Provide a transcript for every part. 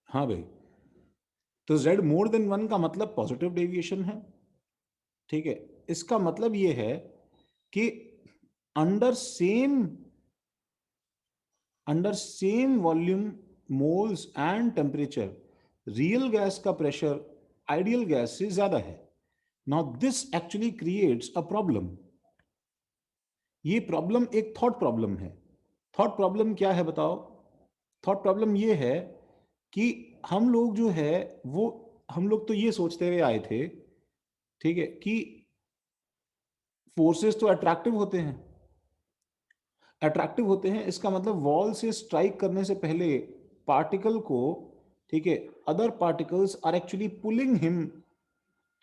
हाँ भाई, तो z मोर देन 1 का मतलब पॉजिटिव डेविएशन है। ठीक है, इसका मतलब ये है कि under same volume, moles and temperature, real gas का प्रेशर आइडियल गैस से ज्यादा है। Now this actually creates a problem. ये प्रॉब्लम एक थॉट प्रॉब्लम है। थॉट प्रॉब्लम क्या है बताओ? थॉट प्रॉब्लम ये है कि हम लोग जो है वो, हम लोग तो ये सोचते हुए आए थे, ठीक है, कि फोर्सेस तो अट्रैक्टिव होते हैं, इसका मतलब वॉल से स्ट्राइक करने से पहले पार्टिकल को, ठीक है, other particles are actually pulling him,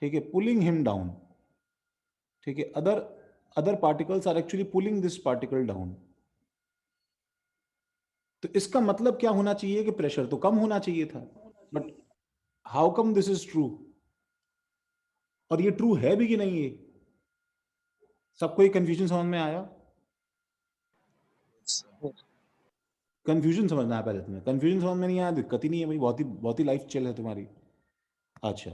ठीक है, पुलिंग हिम डाउन। ठीक है, other other particles are actually pulling this particle down. तो इसका मतलब क्या होना चाहिए कि प्रेशर तो कम होना चाहिए था। But how come this is true? और ये ट्रू है भी कि नहीं? ये सबको ये कंफ्यूजन समझ में आया? कंफ्यूजन समझना है पहले तुम्हें। कंफ्यूजन समझ में नहीं आया, दिक्कत ही नहीं है भाई, बहुत ही लाइफ चिल है तुम्हारी। अच्छा,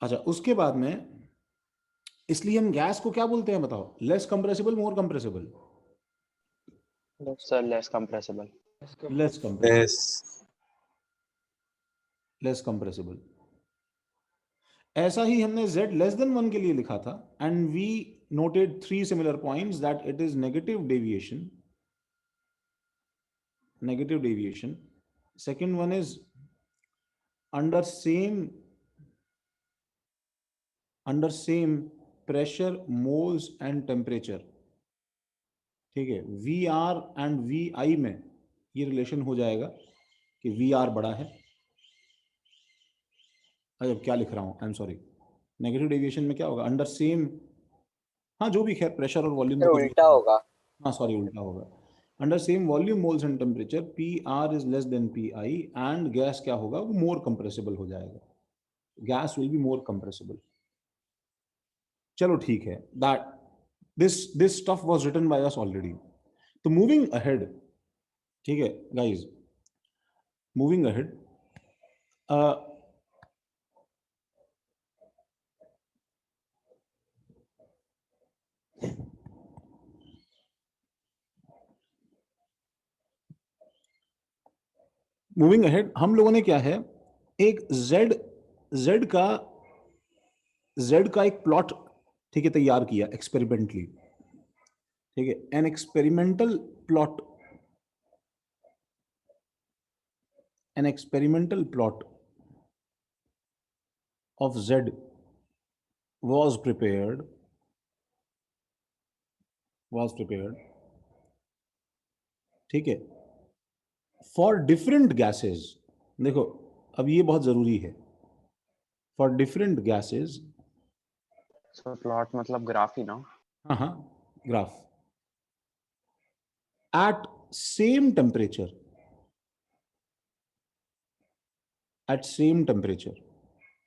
अच्छा, उसके बाद में, इसलिए हम गैस को क्या बोलते हैं बताओ? Less compressible, more compressible? Sir less compressible. Less compressible. Yes. Less compressible. ऐसा ही हमने z लेस देन 1 के लिए लिखा था, and we noted 3 similar points that it is negative deviation, second one is under same pressure, moles and temperature। ठीक है, we are and we आई में ये रिलेशन हो जाएगा कि वी आर बड़ा है। अब क्या लिख रहा हूँ, I am sorry, negative deviation में क्या होगा? अंडर सेम, हाँ जो भी, खैर प्रेशर और वॉल्यूम सर तो कुछ भी, उल्टा होगा। हाँ सॉरी उल्टा होगा। Under same volume, moles and temperature, P R is less than P I, and gas क्या होगा? वो मोर कंप्रेसिबल हो जाएगा। Gas will be more compressible. चलो ठीक है, that this stuff was written by us already. तो मूविंग अहेड, ठीक है guys, moving ahead, moving ahead, हम लोगों ने क्या है, एक z का एक प्लॉट, ठीक है, तैयार किया एक्सपेरिमेंटली। ठीक है, an experimental plot, of z was prepared, ठीक है, फॉर डिफरेंट गैसेस। देखो, अब ये बहुत जरूरी है, for different gases. Sir plot मतलब ग्राफ ही ना। हाँ हाँ, ग्राफ। एट सेम टेम्परेचर,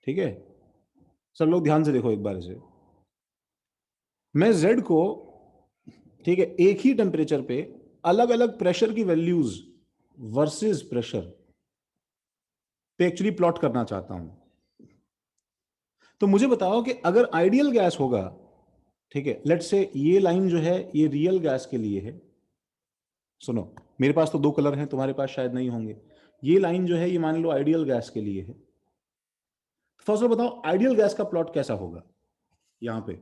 ठीक है। सब लोग ध्यान से देखो एक बार इसे। मैं z को, ठीक है, एक ही टेम्परेचर पे अलग अलग प्रेशर की वैल्यूज वर्सेस प्रेशर पे एक्चुअली प्लॉट करना चाहता हूं। तो मुझे बताओ कि अगर आइडियल गैस होगा, ठीक है, लेट्स से ये लाइन जो है ये रियल गैस के लिए है। सुनो, मेरे पास तो 2 कलर हैं, तुम्हारे पास शायद नहीं होंगे। ये लाइन जो है ये मान लो आइडियल गैस के लिए है। फर्स्ट ऑफ बताओ आइडियल गैस का प्लॉट कैसा होगा यहां पे?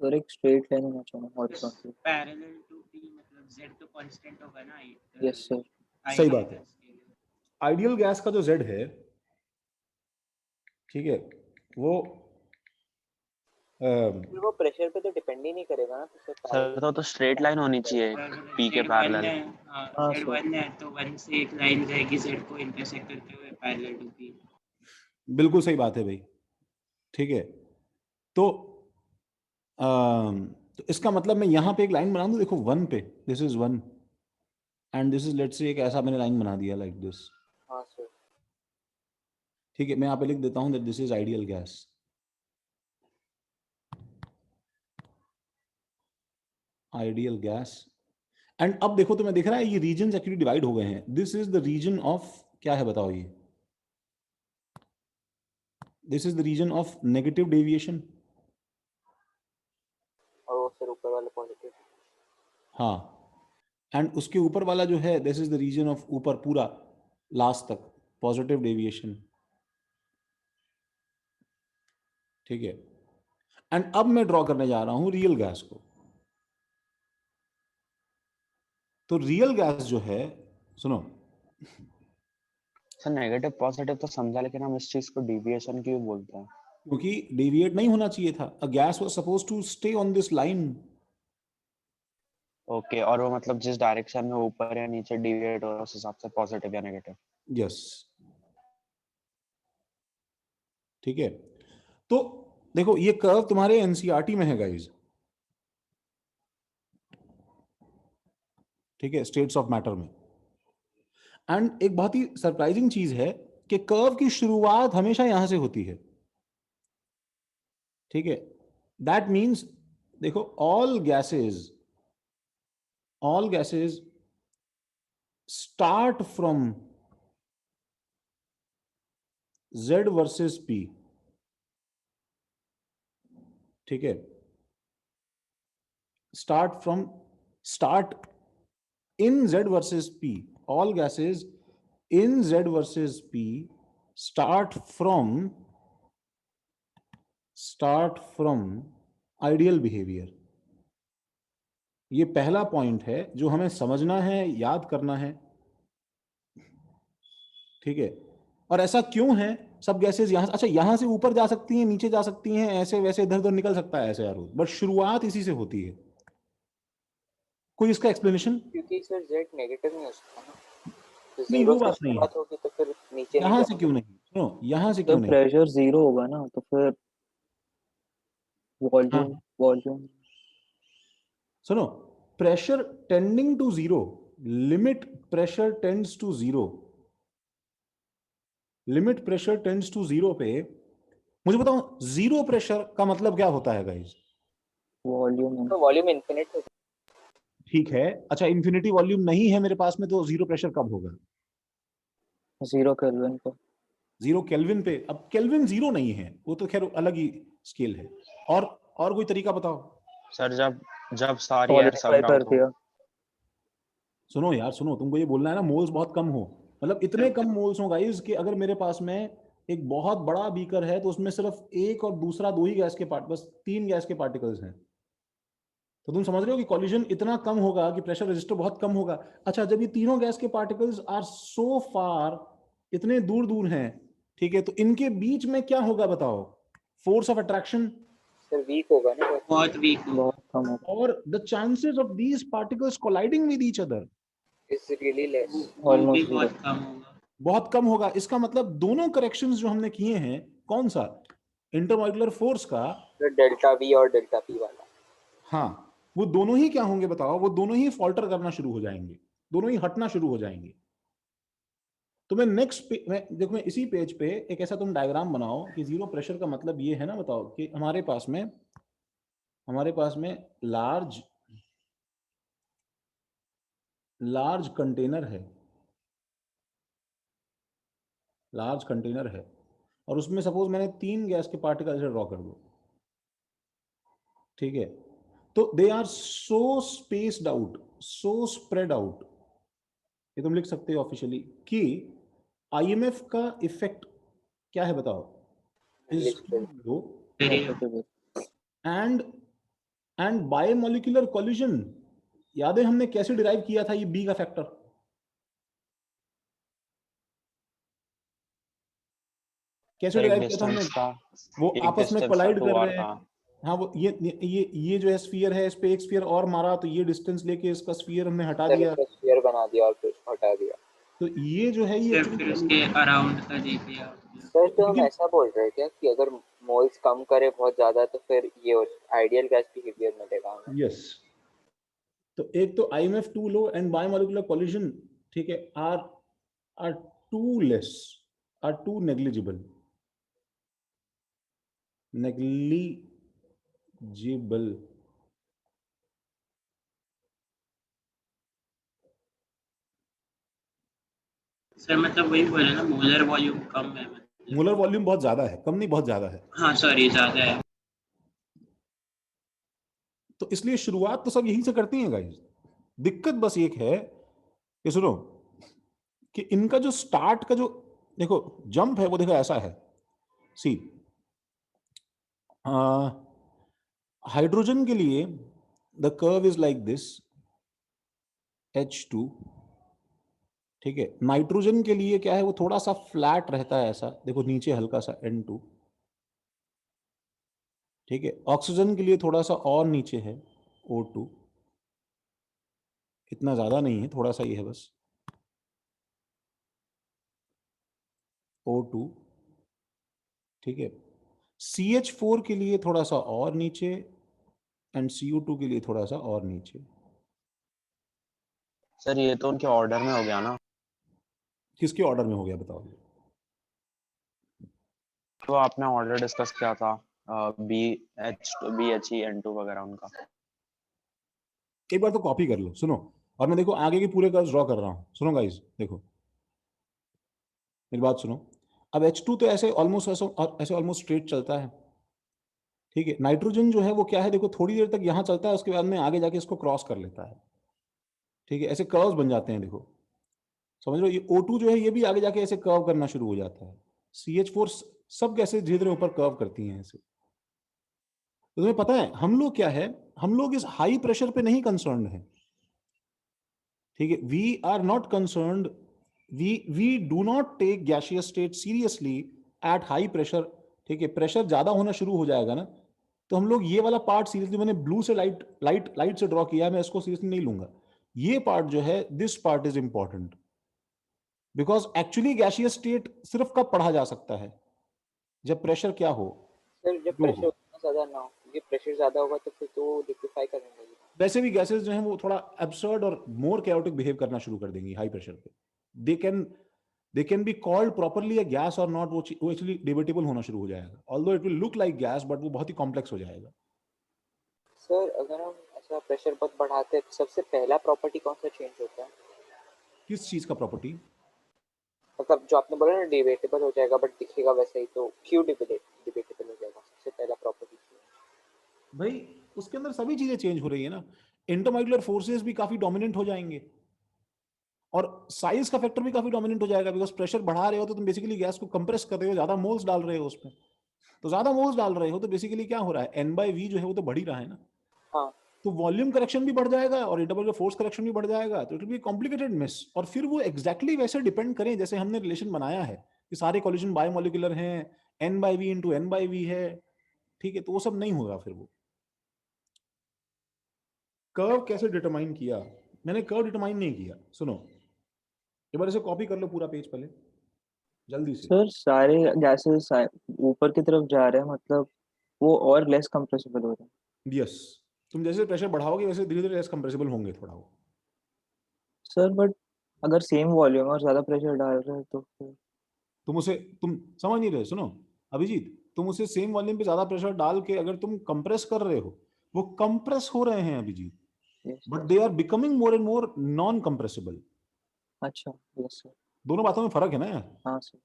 सर एक स्ट्रेट लाइन होना चाहिए हॉरिजॉन्टल। पैरेलल टू पी, मतलब z तो कांस्टेंट होगा ना। Yes sir. सही बात है। आइडियल गैस का जो z है, ठीक है, वो वो प्रेशर पे तो डिपेंड ही नहीं करेगा ना, तो सर तो स्ट्रेट लाइन होनी चाहिए पी के पैरेलल। हाँ सर। z1 है तो 1 से एक लाइन रहेगी z को इंटरसेक्ट करते हुए पैरेलल टू p। बिल्कुल सही बात है भाई। ठीक है, तो तो इसका मतलब मैं यहां पे एक लाइन बना दूं, देखो 1 पे, this is 1 and this is, let's say एक ऐसा मैंने लाइन बना दिया लाइक दिस। हाँ सर। ठीक है, मैं यहां पे लिख देता हूं that this is ideal gas. Ideal gas, and अब देखो तुम्हें दिख रहा है ये रीजन एक्चुअली डिवाइड हो गए हैं. This is the reason of, क्या है बताओ ये, this is the reason of negative deviation. और वो फिर ऊपर वाले पॉजिटिव. हाँ, एंड उसके ऊपर वाला जो है this is the reason of ऊपर पूरा लास्ट तक पॉजिटिव डेविएशन. ठीक है. एंड अब मैं ड्रॉ करने जा रहा हूं रियल गैस को. तो रियल गैस जो है, सुनो, सर नेगेटिव पॉजिटिव तो समझा, लेकिन हम इस चीज को डिविएशन क्यों बोलते हैं? क्योंकि डेविएट नहीं होना चाहिए था. A gas was suppose to stay on this line. Okay, और वो मतलब जिस डायरेक्शन में ऊपर या नीचे डिविएट हो रहा है उस हिसाब से पॉजिटिव या नेगेटिव. यस. ठीक है. तो देखो ये कर्व तुम्हारे एनसीईआरटी में है गाइस. ठीक है, स्टेट्स ऑफ मैटर में. एंड एक बहुत ही सरप्राइजिंग चीज है कि कर्व की शुरुआत हमेशा यहां से होती है. ठीक है. दैट मीन्स देखो all gases start from Z versus P. ठीक है. start in Z versus P. All gases in Z versus P start from ideal behavior. ये पहला पॉइंट है जो हमें समझना है, याद करना है. ठीक है. और ऐसा क्यों है? सब गैसेस यहां, अच्छा यहां से ऊपर जा सकती हैं, नीचे जा सकती हैं, ऐसे वैसे इधर उधर निकल सकता है ऐसे यार, बट शुरुआत इसी से होती है. कोई इसका एक्सप्लेनेशन? क्योंकि सर जेड नेगेटिव नहीं हो सकता ना, तो नहीं, जीरो वो से बात नहीं है. शुरुआत होगी तो फिर नीचे नहीं यहां से जाएगा. क्यों नहीं, सुनो, यहां से तो क्यों नहीं. प्रेशर जीरो होगा ना, तो फिर हाँ, वॉल्यूम सुनो, pressure tending to zero, limit pressure tends to zero, limit pressure tends to zero पे मुझे बताओ जीरो प्रेशर का मतलब क्या होता है गाइस? वॉल्यूम इन्फिनिट हो. ठीक है. अच्छा, इंफिनिटी वॉल्यूम नहीं है मेरे पास में, तो जीरो प्रेशर कब होगा? जीरो केल्विन पे. जीरो केल्विन पे. अब केल्विन जीरो नहीं है, वो तो खैर अलग ही स्केल है. और कोई तरीका बताओ. सर जब जब सारी एयर सॉलिडिफाई सक्ड कर आउट हो. दिया. सुनो यार, सुनो, तुमको ये बोलना है ना मोल्स बहुत कम हो, मतलब इतने कम मोल्स हो गाइस कि अगर मेरे पास में एक बहुत बड़ा बीकर है तो उसमें सिर्फ एक और दूसरा दो ही गैस के पार्ट, बस तीन गैस के पार्टिकल्स हैं, तो तुम समझ रहे हो कि कॉलिजन इतना कम होगा कि प्रेशर रेजिस्टर बहुत कम होगा. अच्छा, जब ये तीनों गैस के पार्टिकल्स आर सो फार, इतने दूर दूर हैं, ठीक है, तो इनके बीच में क्या होगा बताओ? Force of attraction. Sir weak होगा ना, बहुत वीक होगा. बहुत कम होगा. और the chances of these particles colliding with each other is really less. वो भी ऑलमोस्ट बहुत जीरो. कम होगा. बहुत कम होगा. इसका मतलब दोनों करेक्शंस जो हमने किए हैं, कौन सा? इंटरमॉलिक्यूलर फोर्स का. डेल्टा वी और डेल्टा पी वाला. हाँ, वो दोनों ही क्या होंगे बताओ? वो दोनों ही फॉल्टर करना शुरू हो जाएंगे, दोनों ही हटना शुरू हो जाएंगे. तो मैं नेक्स्ट देखो, मैं इसी पेज पे एक ऐसा तुम डायग्राम बनाओ कि जीरो प्रेशर का मतलब ये है ना, बताओ कि हमारे पास में लार्ज कंटेनर है, लार्ज कंटेनर है, और उसमें सपोज मैंने तीन गैस के पार्टिकल ड्रॉ कर दो. ठीक है. तो they are so spaced out, so spread out, ये तुम लिख सकते हो ऑफिशियली कि आईएमएफ का इफेक्ट क्या है बताओ? Is low. Very and bimolecular collision, याद है हमने कैसे डिराइव किया था ये बी का फैक्टर? कैसे सर एक डिराइव किया था हमने? डिस्टेंस था, वो एक आपस में डिस्टेंस था कोलाइड टू कर आर रहे हैं. था. हाँ, वो ये जो है स्फीयर है, इस पे एक स्फीयर और मारा तो ये डिस्टेंस लेके इसका स्फीयर हमने हटा दिया, स्फीयर बना दिया और फिर हटा दिया. तो ये जो है ये सिर्फ फिर उसके एक्चुअली. अराउंड का देख लिया. सर तो हम लेकिन ऐसा बोल रहे हैं क्या कि अगर मोल्स कम करे बहुत ज्यादा तो फिर ये आइडियल गैस बिहेवियर मिलेगा हमें. यस, तो एक तो IMF too low and bimolecular collision, ठीक है, are too less, are too negligible, negligible. Sir मतलब वही बोले ना, मोलर वॉल्यूम कम है मतलब। मोलर वॉल्यूम बहुत ज्यादा है, कम नहीं बहुत ज्यादा है। हाँ सॉरी, ज्यादा है। तो इसलिए शुरुआत तो सब यहीं से करती हैं गाइस। दिक्कत बस एक है कि सुनो, कि इनका जो स्टार्ट का जो देखो जंप है वो देखो ऐसा है। सी, हाइड्रोजन के लिए the curve is like this, H2। ठीक है, नाइट्रोजन के लिए क्या है, वो थोड़ा सा फ्लैट रहता है ऐसा, देखो नीचे हल्का सा N2। ठीक है, ऑक्सीजन के लिए थोड़ा सा और नीचे है O2, इतना ज्यादा नहीं है, थोड़ा सा ही है बस, O2। ठीक है, CH4 के लिए थोड़ा सा और नीचे, एंड CO2 के लिए थोड़ा सा और नीचे। सर ये तो उनके ऑर्डर में हो गया ना। किसके ऑर्डर में हो गया बताओ? तो आपने ऑर्डर डिस्कस किया था, BHE N2 वगैरह उनका। एक बार तो कॉपी कर लो, सुनो। और मैं देखो आगे के पूरे कर्व ड्रॉ कर रहा हूं, सुनो गाइस, देखो मेरी बात सुनो। अब H2 तो ऐसे ऑलमोस्ट ऐसे ऐसे ऑलमोस्ट स्ट्रेट चलता है। ठीक है, नाइट्रोजन जो है वो क्या है, देखो थोड़ी देर तक यहां चलता है, उसके बाद में आगे जाके इसको क्रॉस कर लेता है। ठीक है, ऐसे कर्व्स बन जाते हैं, देखो समझ लो। ये O2 जो है ये भी आगे जाके ऐसे कर्व करना शुरू हो जाता है। CH4 सब कैसे धीरे धीरे ऊपर कर्व करती हैं ऐसे। तो तुम्हें पता है हम लोग क्या है, हम लोग इस हाई प्रेशर पे नहीं कंसर्न है। ठीक है, we are not concerned, we do not take gaseous state seriously at high pressure. ठीक है, प्रेशर ज्यादा होना शुरू हो जाएगा ना, तो हम लोग ये वाला पार्ट सीरियसली, मैंने ब्लू से लाइट लाइट लाइट से ड्रॉ किया है, मैं इसको सीरियसली नहीं लूंगा। ये पार्ट जो है, this part is important, because actually gaseous state सिर्फ कब पढ़ा जा सकता है, जब प्रेशर क्या हो, सर जब लो प्रेशर हो। उतना ज़्यादा ना हो, क्योंकि प्रेशर ज़्यादा होगा तो फिर तो लिक्विफाई करने लगेगा। वैसे भी गैसेस जो हैं वो थोड़ा एब्सर्ड और मोर chaotic बिहेव करना शुरू कर देंगी हाई प्रेशर पे। They can they can be called properly a gas और नॉट, वो एक्चुअली डिबेटेबल होना शुरू हो जाएगा। Although it will look like gas, but वो बहुत ही कॉम्प्लेक्स हो जाएगा। सर अगर हम ऐसा प्रेशर बहुत बढ़ाते हैं तो सबसे पहला प्रॉपर्टी कौन सा चेंज होता है? किस चीज का प्रॉपर्टी? मतलब जो आपने बोला ना डिबेटेबल हो जाएगा बट दिखेगा वैसे ही, तो क्यों डिबेटेबल हो जाएगा सबसे पहला प्रॉपर्टी? भाई उसके अंदर सभी चीजें चेंज हो रही है ना। इंटरमॉलिक्यूलर फोर्सेस भी काफी डोमिनेंट हो जाएंगे, और साइज का फैक्टर भी काफी डोमिनेंट हो जाएगा, बिकॉज प्रेशर बढ़ा रहे हो तो तुम बेसिकली गैस को कंप्रेस कर रहे हो, ज्यादा मोल्स डाल रहे हो उसमें। तो ज्यादा मोल्स डाल रहे हो तो बेसिकली क्या हो रहा है, N/V जो है वो तो बढ़ ही रहा है ना। हाँ तो वॉल्यूम करेक्शन भी बढ़ जाएगा और इंटरवल का फोर्स करेक्शन भी बढ़ जाएगा, तो it will be complicated miss. और फिर वो एग्जैक्टली वैसे डिपेंड करें जैसे हमने रिलेशन बनाया है कि सारे कोलिजन बायोमोलिकुलर हैं, N/V × N/V है। ठीक है, तो वो सब नहीं होगा फिर वो। कर्व कैसे डिटरमाइन किया? मैंने कर्व डिटरमाइन नहीं किया, सुनो एक बार इसे कॉपी कर लो पूरा पेज पहले, जल्दी से। सर सारे गैसेस ऊपर की तरफ जा रहे हैं, मतलब वो और लेस कंप्रेसिबल हो रहे हैं। यस, तुम जैसे प्रेशर बढ़ाओगे वैसे धीरे धीरे लेस कंप्रेसिबल होंगे थोड़ा वो। सर बट अगर सेम वॉल्यूम और ज्यादा प्रेशर डाल रहे हैं तो फिर। तुम समझ नहीं रहे, सुनो अभिजीत, तुम उसे सेम वॉल्यूम पे ज्यादा प्रेशर डाल के अगर तुम कंप्रेस कर रहे हो, वो कंप्रेस हो रहे हैं Abhijit, yes but yes. They are becoming more and more non compressible. अच्छा यस सर। दोनों बातों में फर्क है ना यार। हाँ सर।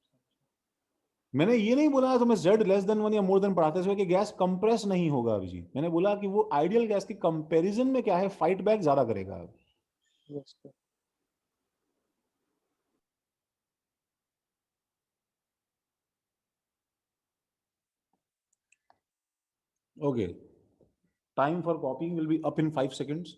मैंने ये नहीं बोला तुम्हें Z <1 या मोर देन पढ़ाते हुए कि गैस कंप्रेस नहीं होगा अभिजीत, मैंने बोला कि वो आइडियल गैस की कंपैरिजन में क्या है, फाइट बैक ज्यादा करेगा। Yes sir. Okay, time for कॉपिंग will be up in 5 seconds।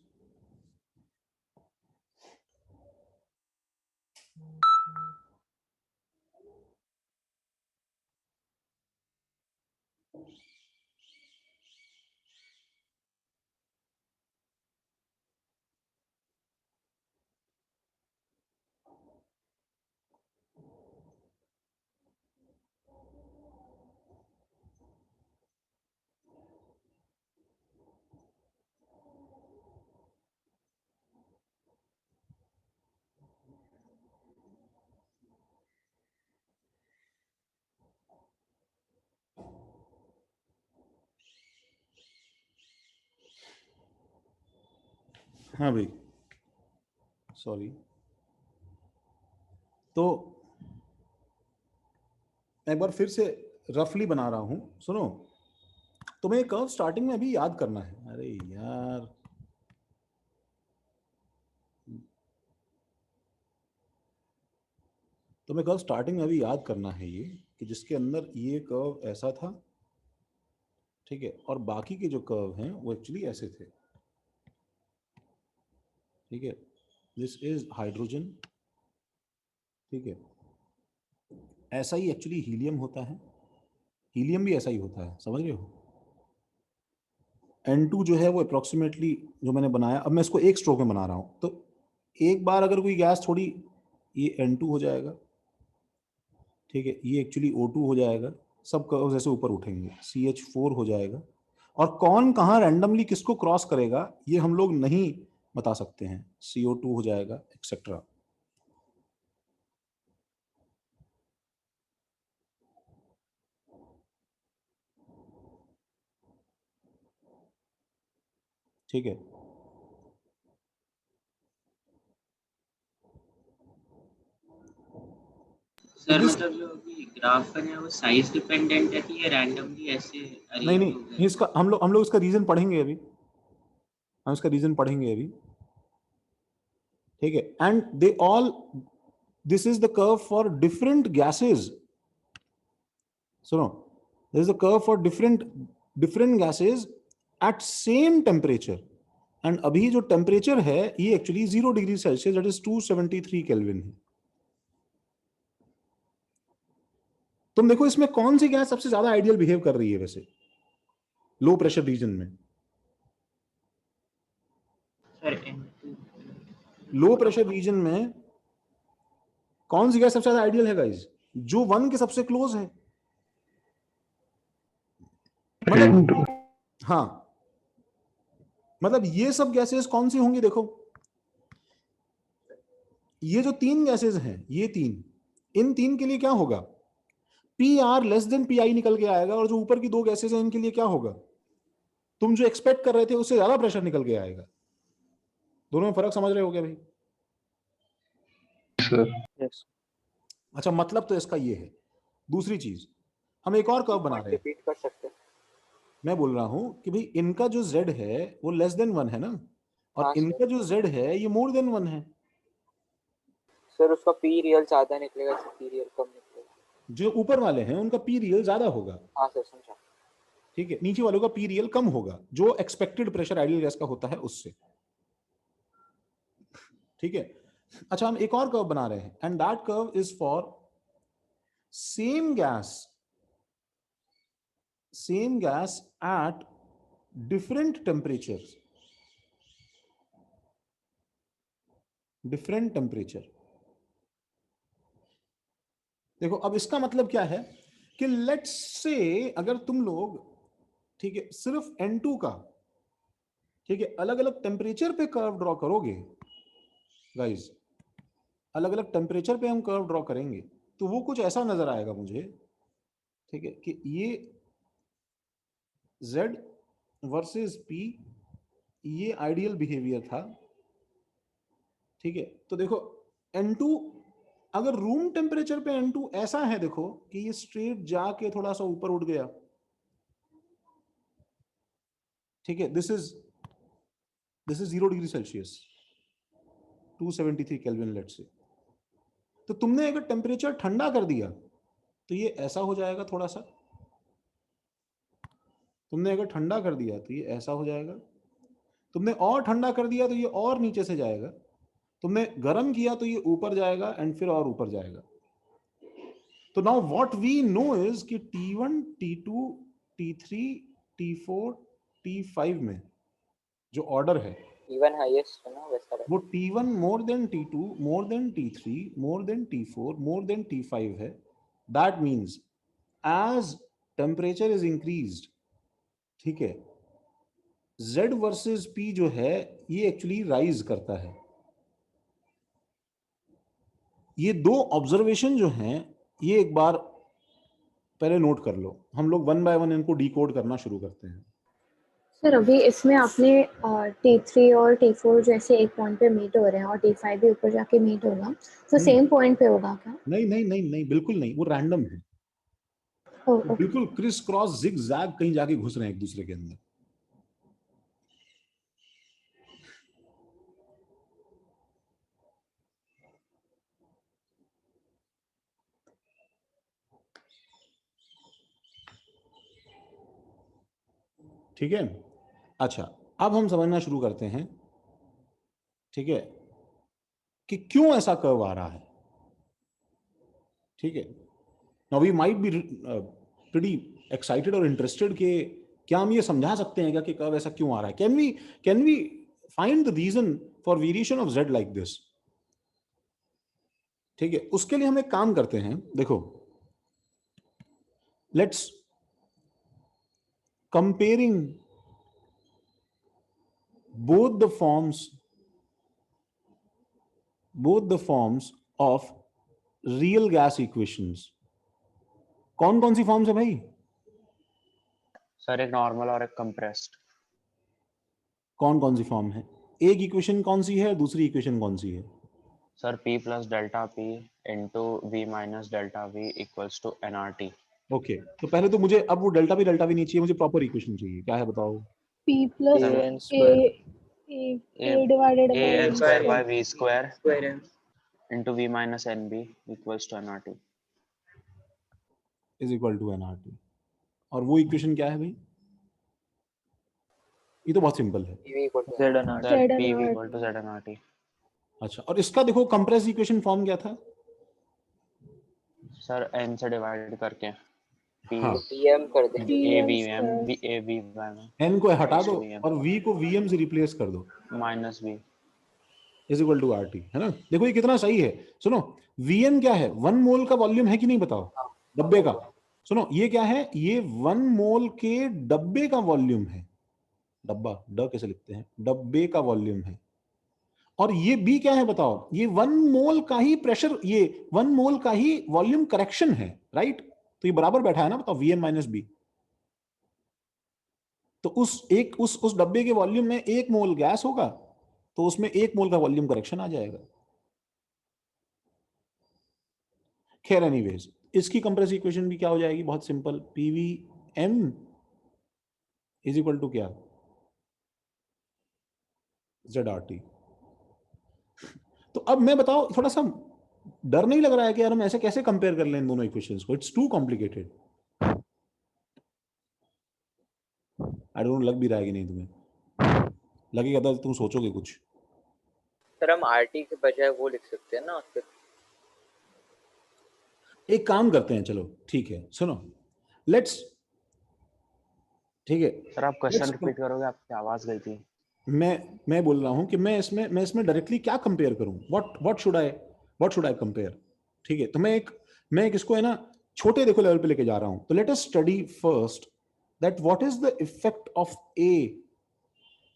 हाँ भाई, सॉरी। तो मैं एक बार फिर से रफली बना रहा हूं, सुनो। तुम्हें कर्व स्टार्टिंग में अभी याद करना है। अरे यार, तुम्हें कर्व स्टार्टिंग में अभी याद करना है ये, कि जिसके अंदर ये कर्व ऐसा था, ठीक है, और बाकी के जो कर्व हैं वो एक्चुअली ऐसे थे, ठीक है। दिस इज हाइड्रोजन, ठीक है। ऐसा ही एक्चुअली हीलियम होता है, हीलियम भी ऐसा ही होता है, समझ रहे हो। N2 जो है वो अप्रोक्सीमेटली जो मैंने बनाया, अब मैं इसको एक स्ट्रोक में बना रहा हूं, तो एक बार अगर कोई गैस थोड़ी, ये N2 हो जाएगा, ठीक है, ये एक्चुअली O2 हो जाएगा, सब कर्व्स ऐसे ऊपर उठेंगे, CH4 हो जाएगा। और कौन कहाँ रैंडमली किसको क्रॉस करेगा ये हम लोग नहीं बता सकते हैं, CO2 हो जाएगा, एक्सेट्रा। ठीक है, सर this- मतलब जो अभी ग्राफ है वो साइज डिपेंडेंट है कि ये रैंडमली ऐसे नहीं अरेंज नहीं, हो गए? इसका हम लोग इसका रीजन पढ़ेंगे अभी, हम इसका रीजन पढ़ेंगे अभी, ठीक है। And they all, this is the curve for different gases, सुनो, this is the curve for different gases at same temperature. And अभी जो टेम्परेचर है ये actually 0 degree Celsius, that is 273 Kelvin है। तुम देखो इसमें कौन सी गैस सबसे ज्यादा आइडियल बिहेव कर रही है वैसे लो प्रेशर रीजन में। Sir N2 low pressure region में कौन सी गैस सबसे ज्यादा आइडियल है गाइस, जो 1 के सबसे क्लोज है, मतलब हाँ, मतलब ये सब गैसेस कौन सी होंगी, देखो ये जो 3 गैसेस हैं, ये 3, इन 3 के लिए क्या होगा, PR लेस देन PI निकल के आएगा, और जो ऊपर की 2 गैसेस हैं इनके लिए क्या होगा, तुम जो एक्सपेक्ट कर रहे थे उससे ज्यादा प्रेशर निकल के आएगा। दोनों में फर्क समझ रहे हो क्या भाई? यस। अच्छा, मतलब तो इसका ये है। दूसरी चीज, हम एक और कर्व बना रहे हैं, रिपीट कर सकते हैं? मैं बोल रहा हूं कि भाई इनका जो Z है वो लेस देन 1 है ना, और हाँ इनका सर। जो Z है ये मोर देन 1 है। सर उसका पी रियल ज्यादा निकलेगा, पी रियल कम निकलेगा? जो ऊपर वाले हैं उनका P रियल ज्यादा होगा, हाँ सर, समझा। ठीक है, नीचे वालों का P रियल कम होगा, जो एक्सपेक्टेड प्रेशर आइडियल गैस का होता है उससे, ठीक है। अच्छा, हम एक और कर्व बना रहे हैं, and that curve is for same gas at different temperature, देखो अब इसका मतलब क्या है कि लेट्स से अगर तुम लोग, ठीक है, सिर्फ N2 का, ठीक है, अलग अलग टेम्परेचर पे कर्व ड्रॉ करोगे गाइस, अलग अलग टेम्परेचर पे हम कर्व ड्रॉ करेंगे, तो वो कुछ ऐसा नजर आएगा मुझे, ठीक है, कि ये Z वर्सेस P, ये आइडियल बिहेवियर था, ठीक है। तो देखो N2, अगर रूम टेम्परेचर पे N2 ऐसा है, देखो कि ये स्ट्रेट जाके थोड़ा सा ऊपर उठ गया, ठीक है, this is 0 degree Celsius, 273 kelvin let's say. तो तुमने अगर टेम्परेचर ठंडा कर दिया तो ये ऐसा हो जाएगा थोड़ा सा, तुमने अगर ठंडा कर दिया तो ये ऐसा हो जाएगा, तुमने और ठंडा कर दिया तो ये और नीचे से जाएगा, तुमने गर्म किया तो ये ऊपर जाएगा एंड फिर और ऊपर जाएगा। तो now what we know is कि T1, T2, T3, T4, T5 में जो ऑर्डर है इवन हाईएस्ट है ना, वैसा वो रखो। T1 more than T2 more than T3 more than T4 more than T5 है। That means as temperature is increased, ठीक है, Z वर्सेस P जो है ये एक्चुअली राइज करता है। ये दो ऑब्जर्वेशन जो हैं ये एक बार पहले नोट कर लो, हम लोग 1 बाय 1 इनको डिकोड करना शुरू करते हैं। सर अभी इसमें आपने T3 और T4 जैसे एक पॉइंट पे मीट हो रहे हैं और T5 भी ऊपर जाके मीट होगा, तो सेम पॉइंट पे होगा क्या? नहीं नहीं नहीं नहीं, बिल्कुल नहीं, वो रैंडम है। ओके। बिल्कुल क्रिस क्रॉस जिग जैग कहीं जाके घुस रहे हैं एक दूसरे के अंदर। ठीक है, अच्छा अब हम समझना शुरू करते हैं, ठीक है, कि क्यों ऐसा कर्व आ रहा है। ठीक है, now we might be pretty excited और इंटरेस्टेड कि क्या हम ये समझा सकते हैं क्या कि कर्व ऐसा क्यों आ रहा है। Can we find the reason for variation of z like this. ठीक है, उसके लिए हम एक काम करते हैं, देखो let's comparing both the forms of real gas equations। कौन कौन सी फॉर्म्स है भाई? सर एक नॉर्मल और एक कंप्रेस्ड। कौन कौन सी फॉर्म है? एक इक्वेशन कौन सी है, दूसरी इक्वेशन कौन सी है? Sir P plus delta P into V minus delta V equals to nRT। Okay, तो पहले तो मुझे अब वो डेल्टा भी नहीं चाहिए, मुझे प्रॉपर इक्वेशन चाहिए। क्या है बताओ? P plus an square A divided by an square by V square square n into V minus NB equals to nRT। Is equal to nRT। और वो इक्वेशन क्या है भाई? ये तो बहुत सिंपल है। PV equal to z and r sir Z PV nRT। equal to Z nRT। अच्छा, और इसका देखो कंप्रेस इक्वेशन फॉर्म क्या था? सर n से डिवाइड करके P हाँ, PM कर दे AVM AVM n को हटा raised दो to VM और v को vm से रिप्लेस कर दो, minus V। Is equal to RT, है ना? देखो ये कितना सही है। सुनो, Vm क्या है? 1 मोल का वॉल्यूम है कि नहीं बताओ, डब्बे का। सुनो ये क्या है? ये 1 मोल के डब्बे का वॉल्यूम है। डब्बा, ड कैसे लिखते हैं? डब्बे का वॉल्यूम है। और ये बी क्या है बताओ? ये 1 मोल का ही प्रेशर, ये 1 मोल का ही वॉल्यूम करेक्शन है, राइट? तो ये बराबर बैठा है ना, बताओ, Vm माइनस बी। तो उस डब्बे के वॉल्यूम में 1 मोल गैस होगा, तो उसमें 1 मोल का वॉल्यूम करेक्शन आ जाएगा। खैर एनीवेज, इसकी कंप्रेस इक्वेशन भी क्या हो जाएगी? बहुत simple, PV M is equal to क्या? Z R T. तो अब मैं बताओ, थोड़ा सा डर नहीं लग रहा है कि यार हम ऐसे कैसे कंपेयर कर लें इन दोनों इक्वेशंस को? It's too complicated. I don't, लग भी रहा है कि नहीं तुम्हें? लगेगा तो तुम सोचोगे कुछ। सर हम RT के बजाय वो लिख सकते हैं ना फिर। एक काम करते हैं, चलो ठीक है, सुनो, लेट्स, ठीक है, सर आप क्वेश्चन रिपीट करोगे, आपकी आवाज गई थी। मैं बोल रहा हूं कि मैं इसमें डायरेक्टली क्या कंपेयर करूं? What should I compare? ठीक है, तो मैं एक इसको है ना छोटे देखो लेवल पे लेके जा रहा हूं। तो let us study first that what is the effect of A.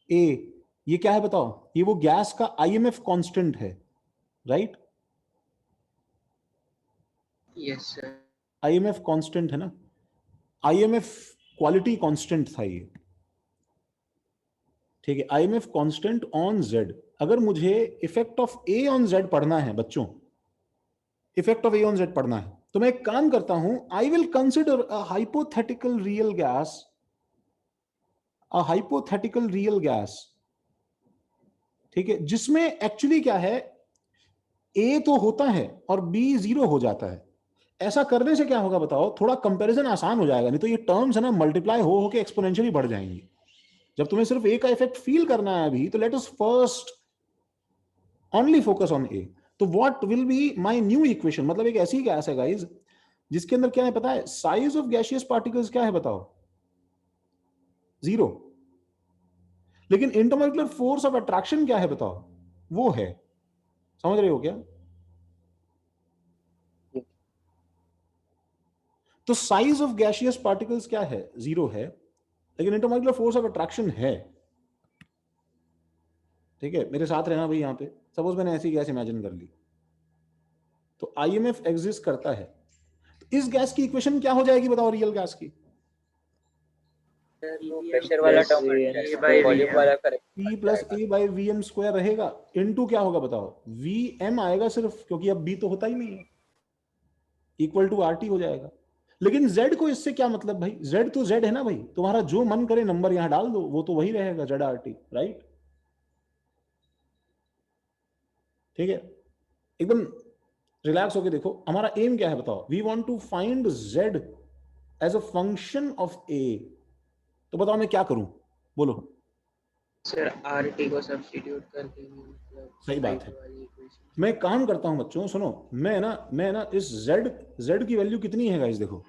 ये क्या है बताओ? ये वो गैस का IMF कांस्टेंट है, right? Yes sir. IMF constant है ना, IMF क्वालिटी कांस्टेंट था ये। ठीक है, IMF कांस्टेंट ऑन Z। अगर मुझे effect of A on Z पढ़ना है बच्चों, effect of A on Z पढ़ना है, तो मैं एक काम करता हूं, I will consider a hypothetical real gas, ठीक है, जिसमें एक्चुअली क्या है, A तो होता है और B 0 हो जाता है। ऐसा करने से क्या होगा बताओ? थोड़ा कंपैरिजन आसान हो जाएगा, नहीं तो ये टर्म्स है ना मल्टीप्लाई हो के एक्सपोनेंशियली बढ़ जाएंगी। जब तुम्हें सिर्फ A का इफेक्ट फील करना है अभी, तो let us first only focus on A। तो what will be my new equation? मतलब एक ऐसी गैस है गाइस जिसके अंदर क्या है पता है? साइज ऑफ गैसियस पार्टिकल्स क्या है बताओ? 0। लेकिन इंटरमोलिकुलर फोर्स ऑफ अट्रैक्शन क्या है बताओ? वो है। समझ रहे हो क्या? तो साइज ऑफ गैसियस पार्टिकल्स क्या है? 0 है, लेकिन इंटरमोलिकुलर फोर्स ऑफ अट्रैक्शन है। ठीक है, मेरे साथ रहना भाई। यहां पे सपोज मैंने ऐसी गैस इमेजिन कर ली, तो IMF एग्जिस्ट करता है, तो इस गैस की इक्वेशन क्या हो जाएगी बताओ? रियल गैस की तो प्रेशर वाला plus टर्म A हट and जाएगा, by वॉल्यूम VM. वाला correct P plus A by V M square रहेगा, इनटू क्या होगा बताओ, वी एम आएगा सिर्फ, क्योंकि अब B तो होता ही नहीं है, इक्वल टू आर टी हो जाएगा। लेकिन Z को इससे क्या मतलब भाई, Z तो Z है ना भाई, तुम्हारा जो मन करे नंबर यहां डाल दो, वो तो वही रहेगा जेड आर टी, राइट? ठीक है, एकदम रिलैक्स होके देखो, हमारा एम क्या है बताओ, we want to find Z as a function of A। तो बताओ मैं क्या करूं, बोलो। सर RT को सब्स्टिट्यूट कर देंगे, मतलब सही बात है। right वाली equation. मैं एक काम करता हूं बच्चों, सुनो, मैं ना इस Z की वैल्यू कितनी है गाइस, देखो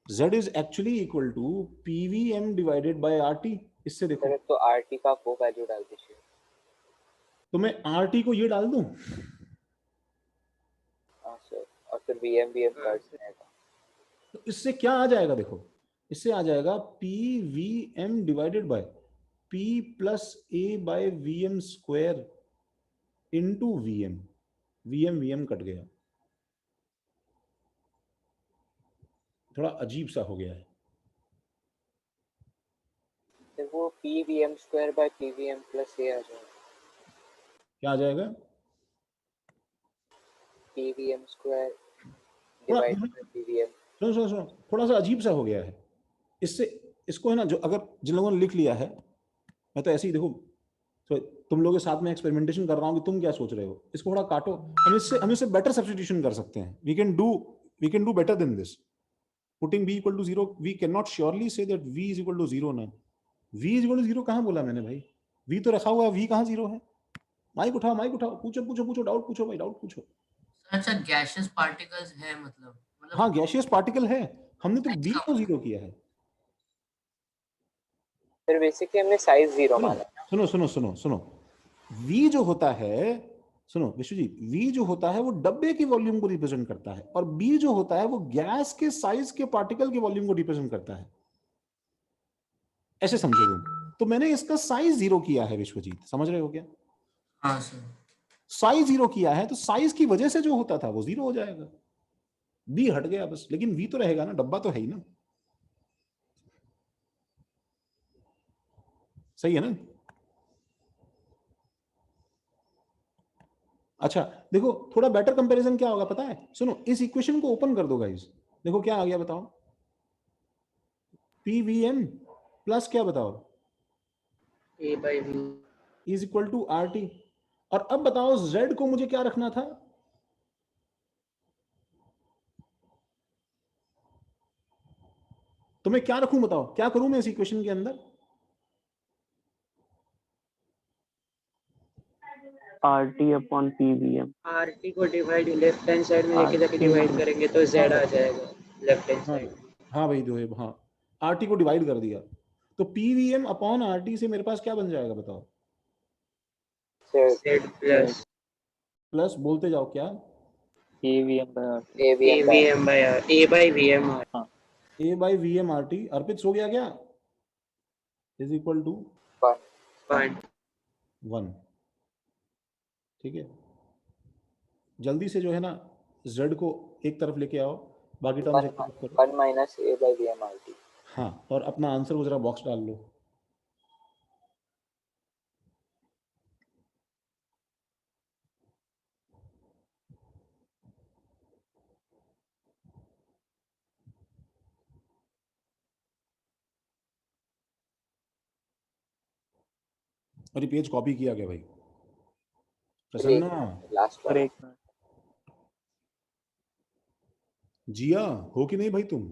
Z is actually equal to PVM divided by RT। इससे देखो, सर तो आरटी का वो वैल्यू डाल दीजिए। तो मैं RT को ये डाल दूं, हाँ सर, और फिर वीएम वीएम हाँ, कट जाएगा। तो इससे क्या आ जाएगा, देखो इससे आ जाएगा PVM divided by P plus A by VM square into VM। VM cut गया, थोड़ा अजीब सा हो गया है। फिर वो PVM square by PVM plus A आ जाएगा, क्या आ जाएगा, पीवीएम स्क्वायर थोड़ा डिवाइडेड बाय पीवीएम। सुनो सुनो सुनो, थोड़ा सा अजीब सा हो गया है। इससे इसको है ना, जो अगर जिन लोगों ने लिख लिया है, मैं तो ऐसे ही देखो, तो तुम लोगों के साथ में एक्सपेरिमेंटेशन कर रहा हूँ कि तुम क्या सोच रहे हो, इसको थोड़ा काटो, हम इससे बेटर सब्स्टिट्यूशन कर सकते हैं। We can do better than this, putting b equal to 0। We can not surely say that v is equal to 0 ना। v इज इक्वल टू 0 कहां बोला मैंने भाई, v तो रखा हुआ है, v कहां 0 है? माइक उठाओ, पूछो पूछो पूछो, डाउट पूछो भाई, डाउट पूछो। अच्छा गैशियस पार्टिकल्स है मतलब हाँ गैशियस पार्टिकल है, हमने तो b को 0 किया है। फिर बेसिकली हमने साइज 0 सुनो माना। सुनो सुनो सुनो सुनो, v जो होता है, सुनो विश्वजीत, v जो होता है वो डब्बे की वॉल्यूम को रिप्रेजेंट करता है, और b जो होता है वो गैस के साइज के पार्टिकल की वॉल्यूम को रिप्रेजेंट करता है, ऐसे समझो तुम। तो मैंने इसका साइज 0 किया है विश्वजीत, समझ रहे हो क्या? हाँ सर। साइज 0 किया है, तो साइज की वजह से जो होता था वो 0 हो जाएगा, b हट गया बस, लेकिन v तो रहेगा ना, डब्बा तो है ही ना, सही है ना? अच्छा देखो, थोड़ा बेटर कंपैरिजन क्या होगा पता है, सुनो इस इक्वेशन को ओपन कर दो गाइस, देखो क्या आ गया बताओ, PVM प्लस क्या बताओ, A by V. Is equal to RT। और अब बताओ Z को मुझे क्या रखना था, तो मैं क्या रखूं बताओ, क्या करूं मैं इस इक्वेशन के अंदर? RT upon PVM। RT को डिवाइड लेफ्ट हैंड साइड में लेके जाके RT डिवाइड करेंगे तो Z हाँ आ जाएगा लेफ्ट हैंड हाँ साइड। हाँ भाई दोहेब, हाँ RT को डिवाइड कर दिया, तो PVM अपॉन RT से मेरे पास क्या बन जाएगा बताओ, Z प्लस प्लस बोलते जाओ क्या, AVM by RT. AVM AVM by R, A by VM R. हाँ A by VM RT, Arpit हो गया क्या, इज इक्वल टू Fine. 1। ठीक है, जल्दी से जो है ना Z को एक तरफ लेके आओ, बाकी टर्म्स एक तरफ करो। 1 माइनस ए बाय वीएम आरटी। हाँ, और अपना आंसर को जरा बॉक्स डाल लो। और ये पेज कॉपी किया गया भाई, प्रसन्ना, लास्ट और वाला। एक मिनट, जिया हो कि नहीं भाई तुम?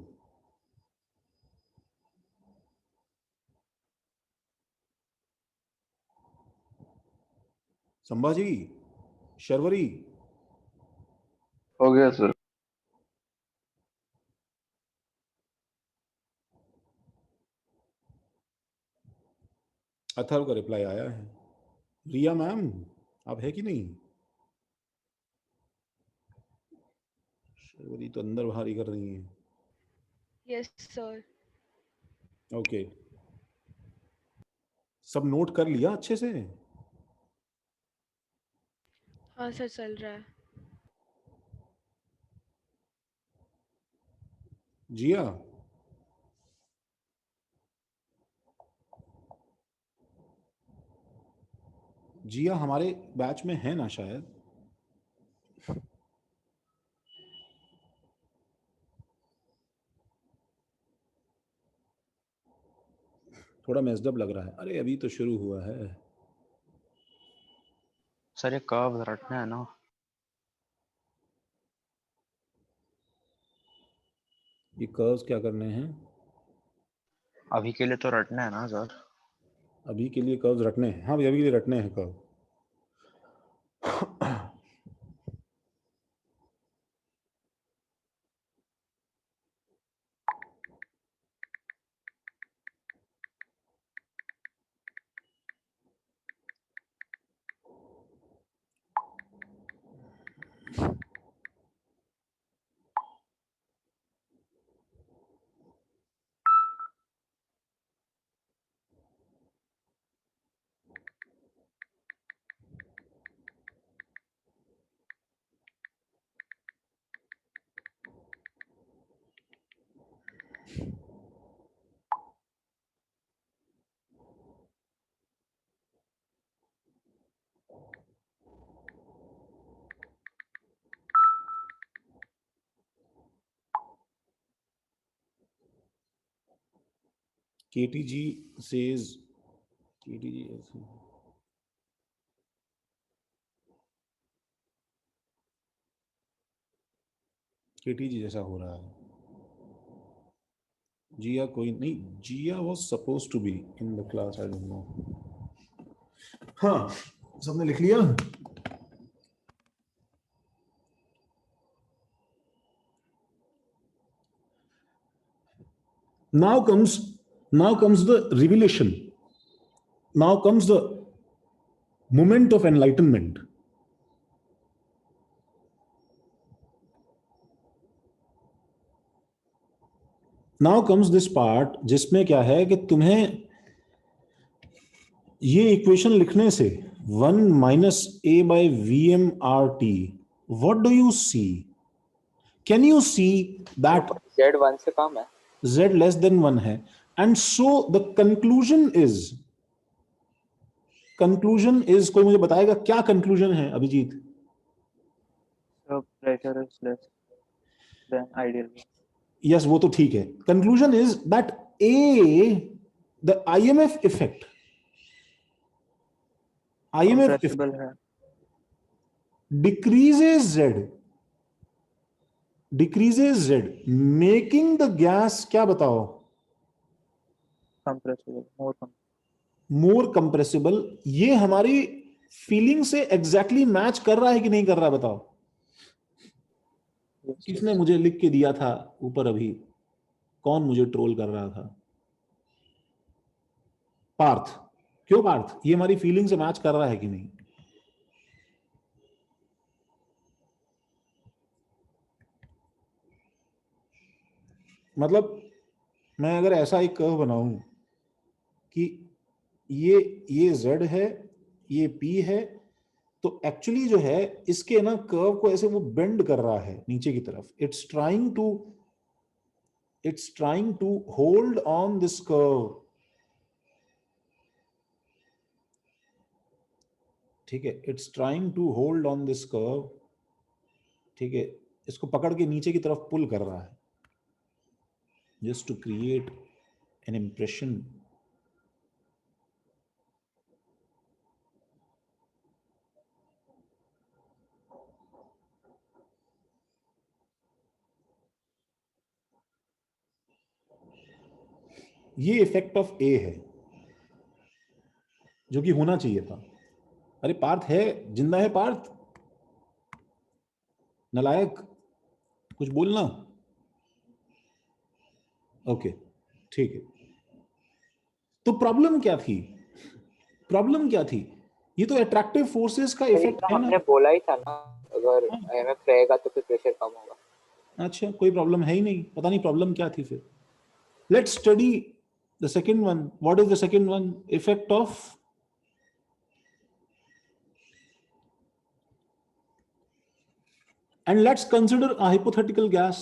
संभाजी, शर्वरी, हो गया सर। अथर्व का रिप्लाई आया है। रिया मैम आप है कि नहीं? शर्वरी तो अंदर बाहर ही कर रही है। Yes sir. ओके, सब नोट कर लिया अच्छे से? हाँ सर चल रहा है। जिया जिया हमारे बैच में है ना शायद? थोड़ा मेस्डअप लग रहा है। अरे अभी तो शुरू हुआ है। सर ये कर्व रटना है ना। ये कर्व्स क्या करने हैं? अभी के लिए तो रटना है ना सर। अभी के लिए कर्व्स रटने हैं। हाँ, अभी के लिए रटने हैं कर्व। KTG says, KTG जैसा हो रहा है। जिया कोई नहीं, जिया was supposed to be in the class, I don't know. हाँ, सबने लिख लिया? Now comes the revelation. Now comes the moment of enlightenment. Now comes this part जिसमें क्या है कि तुम्हें ये इक्वेशन लिखने से 1 minus a by vm/t, what do you see? Can you see that Z 1 से कम है, z less than 1 है? And so the conclusion is, कोई मुझे बताएगा क्या कंक्लूजन है Abhijit? So pressure is less than ideal. Yes, वो तो ठीक है। Conclusion is that the IMF effect Compressible है, decreases z, making the gas, क्या बताओ, compressible, मोर कंप्रेसिबल। ये हमारी फीलिंग से एग्जैक्टली मैच कर रहा है कि नहीं कर रहा, बताओ? yes, किसने yes. मुझे लिख के दिया था ऊपर अभी? कौन मुझे ट्रोल कर रहा था? पार्थ। क्यों पार्थ? ये हमारी फीलिंग से मैच कर रहा है कि नहीं? मतलब मैं अगर ऐसा एक कर्व बनाऊं कि ये z है, ये p है, तो एक्चुअली जो है इसके ना कर्व को ऐसे वो बेंड कर रहा है नीचे की तरफ। It's trying to hold on this curve, ठीक है? It's trying to hold on this curve, ठीक है? इसको पकड़ के नीचे की तरफ पुल कर रहा है, just to create an impression. ये इफेक्ट ऑफ ए है जो कि होना चाहिए था। अरे पार्थ है, जिंदा है पार्थ? नलायक, कुछ बोलना। ओके, ठीक है। तो प्रॉब्लम क्या थी? ये तो अट्रैक्टिव फोर्सेस का इफेक्ट है ना। हमने बोला ही था ना, अगर IMF रहेगा तो फिर प्रेशर कम होगा। अच्छा, कोई प्रॉब्लम है ही नहीं, पता नहीं प्रॉब्लम क्या थी फिर। Let's study the second one. What is the second one? Effect of, and let's consider a hypothetical gas.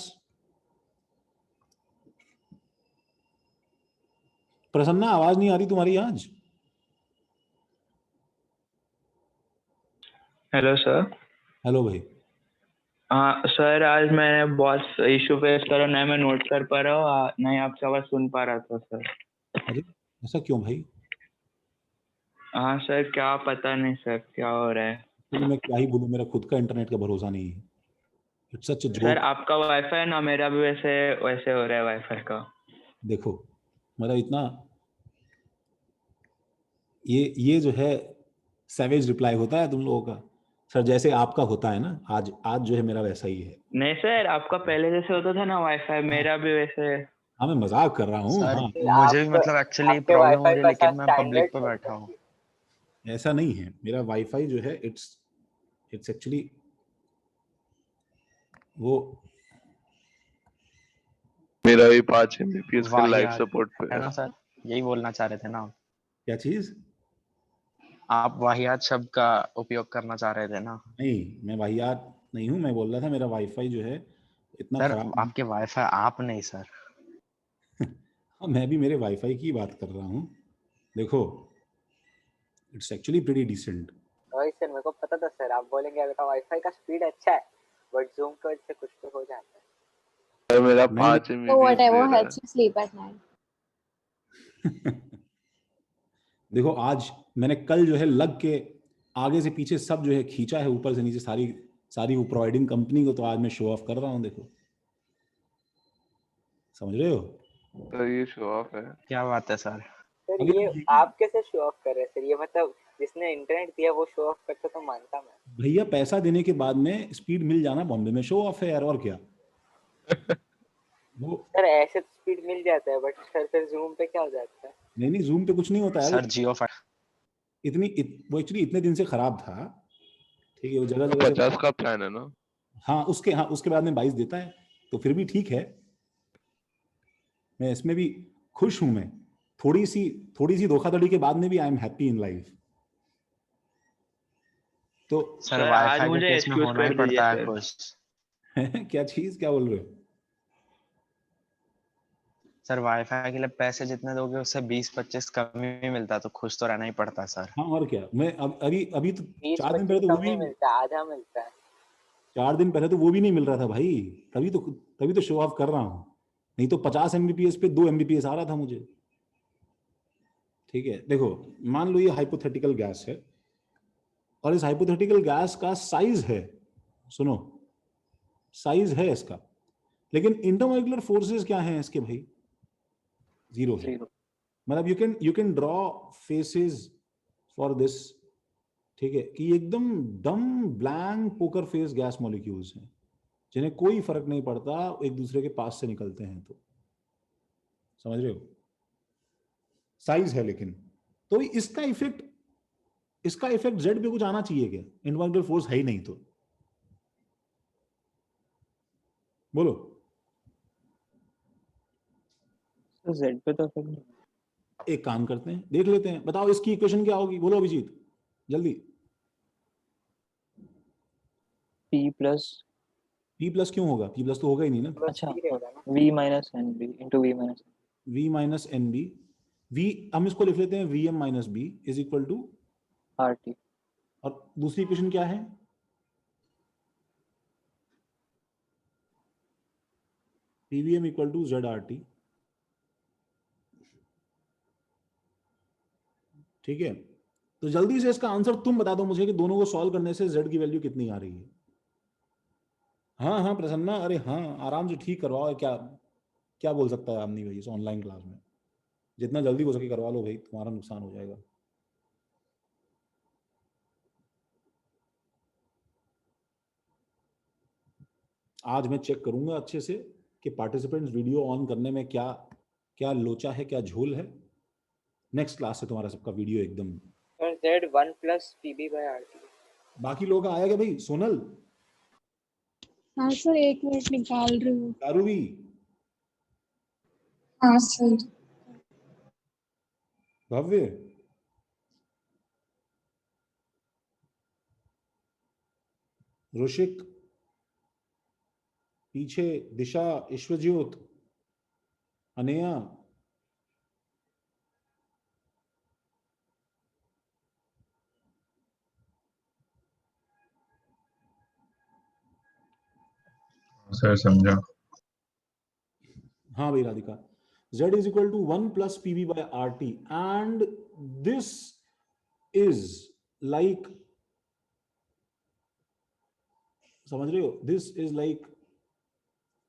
Prasanna, आवाज नहीं आ रही तुम्हारी आज? Hello sir. हेलो भाई। हाँ सर, आज मैंने बहुत इशू फेस करा, नहीं मैं नोट कर पा रहा हूँ, नहीं आपकी आवाज़ सुन पा रहा था सर। अरे ऐसा क्यों भाई? हाँ सर, क्या पता नहीं सर क्या हो रहा है। तो मैं क्या ही बोलूं, मेरा खुद का इंटरनेट का भरोसा नहीं है। It's such a sir joke. आपका वाईफाई ना, मेरा भी वैसे वैसे हो रहा है वाईफाई का। देखो मतलब इतना ये जो है सैवेज रिप्लाई होता है तुम लोगों का सर, जैसे आपका होता है ना। आज आज जो है मेरा वैसा ही है। नहीं सर, आपका पहले जैसे होता था ना वाईफाई, मेरा भी वैसे। हाँ मैं मजाक कर रहा हूँ। सर हाँ मुझे भी मतलब एक्चुअली आपके प्रॉब्लम हो वाईफाई रही है, का लेकिन शायद मैं स्टैंडर्ड पब्लिक पे बैठा हूँ। ऐसा नहीं है, मेरा वाईफाई जो है इट्स इट्स एक्चुअली वो मेरा भी 5 एमबीपीएस का लाइव वाहियात सपोर्ट पे है है। ना सर, यही बोलना चाह रहे थे ना आप? क्या चीज? आप वाहियात शब्द का उपयोग करना चाह रहे थे ना? नहीं, मैं वाहियात नहीं हूँ। मैं बोल रहा था मेरा वाईफाई जो है इतना सर खराब नहीं। आपके वाईफाई आप नहीं सर। हाँ मैं भी मेरे वाईफाई की बात कर रहा हूँ। देखो इट्स एक्चुअली प्रीटी डिसेंट। वही सर, मेरे को पता था सर, आप बोलेंगे आपका वाईफाई का स्पीड अच्छा है, बट जूम की वजह से कुछ तो हो जाता है। सर मेरा नहीं 5 So एमबीपीएस whatever दे रहा helps you sleep at night. देखो आज मैंने कल जो है लग के आगे से पीछे सब जो है खींचा है, ऊपर से नीचे सारी सारी वो प्रोवाइडिंग कंपनी को। तो आज मैं शो ऑफ कर रहा हूँ। देखो समझ रहे हो? है। सर ये शो ऑफ है। क्या बात है सर। सर अगर ये यही आप कैसे शो ऑफ कर रहे हैं सर? ये मतलब जिसने इंटरनेट दिया वो शो ऑफ करता तो मानता मैं। भैया पैसा देने के बाद में स्पीड मिल जाना बॉम्बे में शो ऑफ है यार, और क्या। वो सर ऐसे तो स्पीड मिल जाता है, बट सर फिर जूम पे क्या हो जाता है? नहीं नहीं, जूम पे कुछ नहीं होता है वो। सर जियो वो एक्चुअली इतने दिन से खराब था। ठीक है, वो जगह जगह से 50 का प्लान है ना। हाँ उसके बाद में 22 देता है। तो फिर भी ठीक है, मैं इसमें भी खुश हूं। मैं थोड़ी सी धोखाधड़ी के बाद में भी I am happy in life. तो सर सर आज वाईफाई के मुझे केस में एक्सक्यूज होना ही कर दीजिए पड़ता है सर। खुश। क्या चीज, क्या बोल रहे हो? सर वाईफाई के लिए पैसे जितने दोगे उससे 20-25 कम ही मिलता है, तो खुश तो रहना ही पड़ता है सर। हाँ और क्या। मैं अभी अभी तो 4 दिन पहले 20-25 तो वो कम भी नहीं मिलता, आधा मिलता है। 4 दिन पहले तो वो भी नहीं मिल रहा था भाई। तभी तो शो ऑफ कर रहा हूँ। नहीं तो 50 एमबीपीएस पे 2 एमबीपीएस आ रहा था मुझे। ठीक है देखो, मान लो ये हाइपोथेटिकल गैस है और इस हाइपोथेटिकल गैस का साइज है, सुनो, साइज है इसका, लेकिन इंटरमोलिकुलर फोर्सेस क्या हैं इसके भाई? जीरो है। जीरो। मतलब you can draw faces for this. ठीक है कि ये एकदम डम blank poker face gas molecules हैं जिन्हें कोई फर्क नहीं पड़ता एक दूसरे के पास से निकलते हैं। तो समझ रहे हो? साइज है लेकिन। तो इसका इफेक्ट जेड पे कुछ आना चाहिए क्या? इंटरमोलिकुलर फोर्स है ही नहीं तो बोलो। तो जेड पे तो फिर एक काम करते हैं, देख लेते हैं। बताओ इसकी इक्वेशन क्या होगी, बोलो अभिजीत जल्दी। P plus. पी प्लस क्यों होगा? पी प्लस तो होगा ही नहीं ना। बस अच्छा, ठीक रहेगा ना। V minus N B into V minus. V minus N B. V हम इसको लिख लेते हैं V M minus B is equal to, R T. और दूसरी इक्वेशन क्या है? PVM equal to Z R T. ठीक है, तो जल्दी से इसका आंसर तुम बता दो मुझे कि दोनों को सॉल्व करने से जेड की वैल्यू कितनी आ रही है। हाँ हाँ प्रसन्ना, अरे हाँ आराम से ठीक करवाओ। क्या क्या बोल सकता है आमनी भाई इस ऑनलाइन क्लास में? जितना जल्दी हो सके करवा लो भाई, तुम्हारा नुकसान हो जाएगा। आज मैं चेक करूंगा अच्छे से कि पार्टिसिपेंट्स वीडियो ऑन करने में क्या क्या लोचा है, क्या झोल है। नेक्स्ट क्लास से तुम्हारा सबका वीडियो एकदम। Sir Z 1 plus PB by RT. बाकी लोगों का आया क्या भाई? सोनल, हाँ सर, 1 मिनट निकाल रही हूँ। दारू भी, हाँ सर। भव्य, ऋषिक, पीछे दिशा, ईश्वरज्योत, अनेया, सर समझा। हाँ भाई Radhika, z is equal to 1 plus pv by rt and this is like, समझ रहे हो, this is like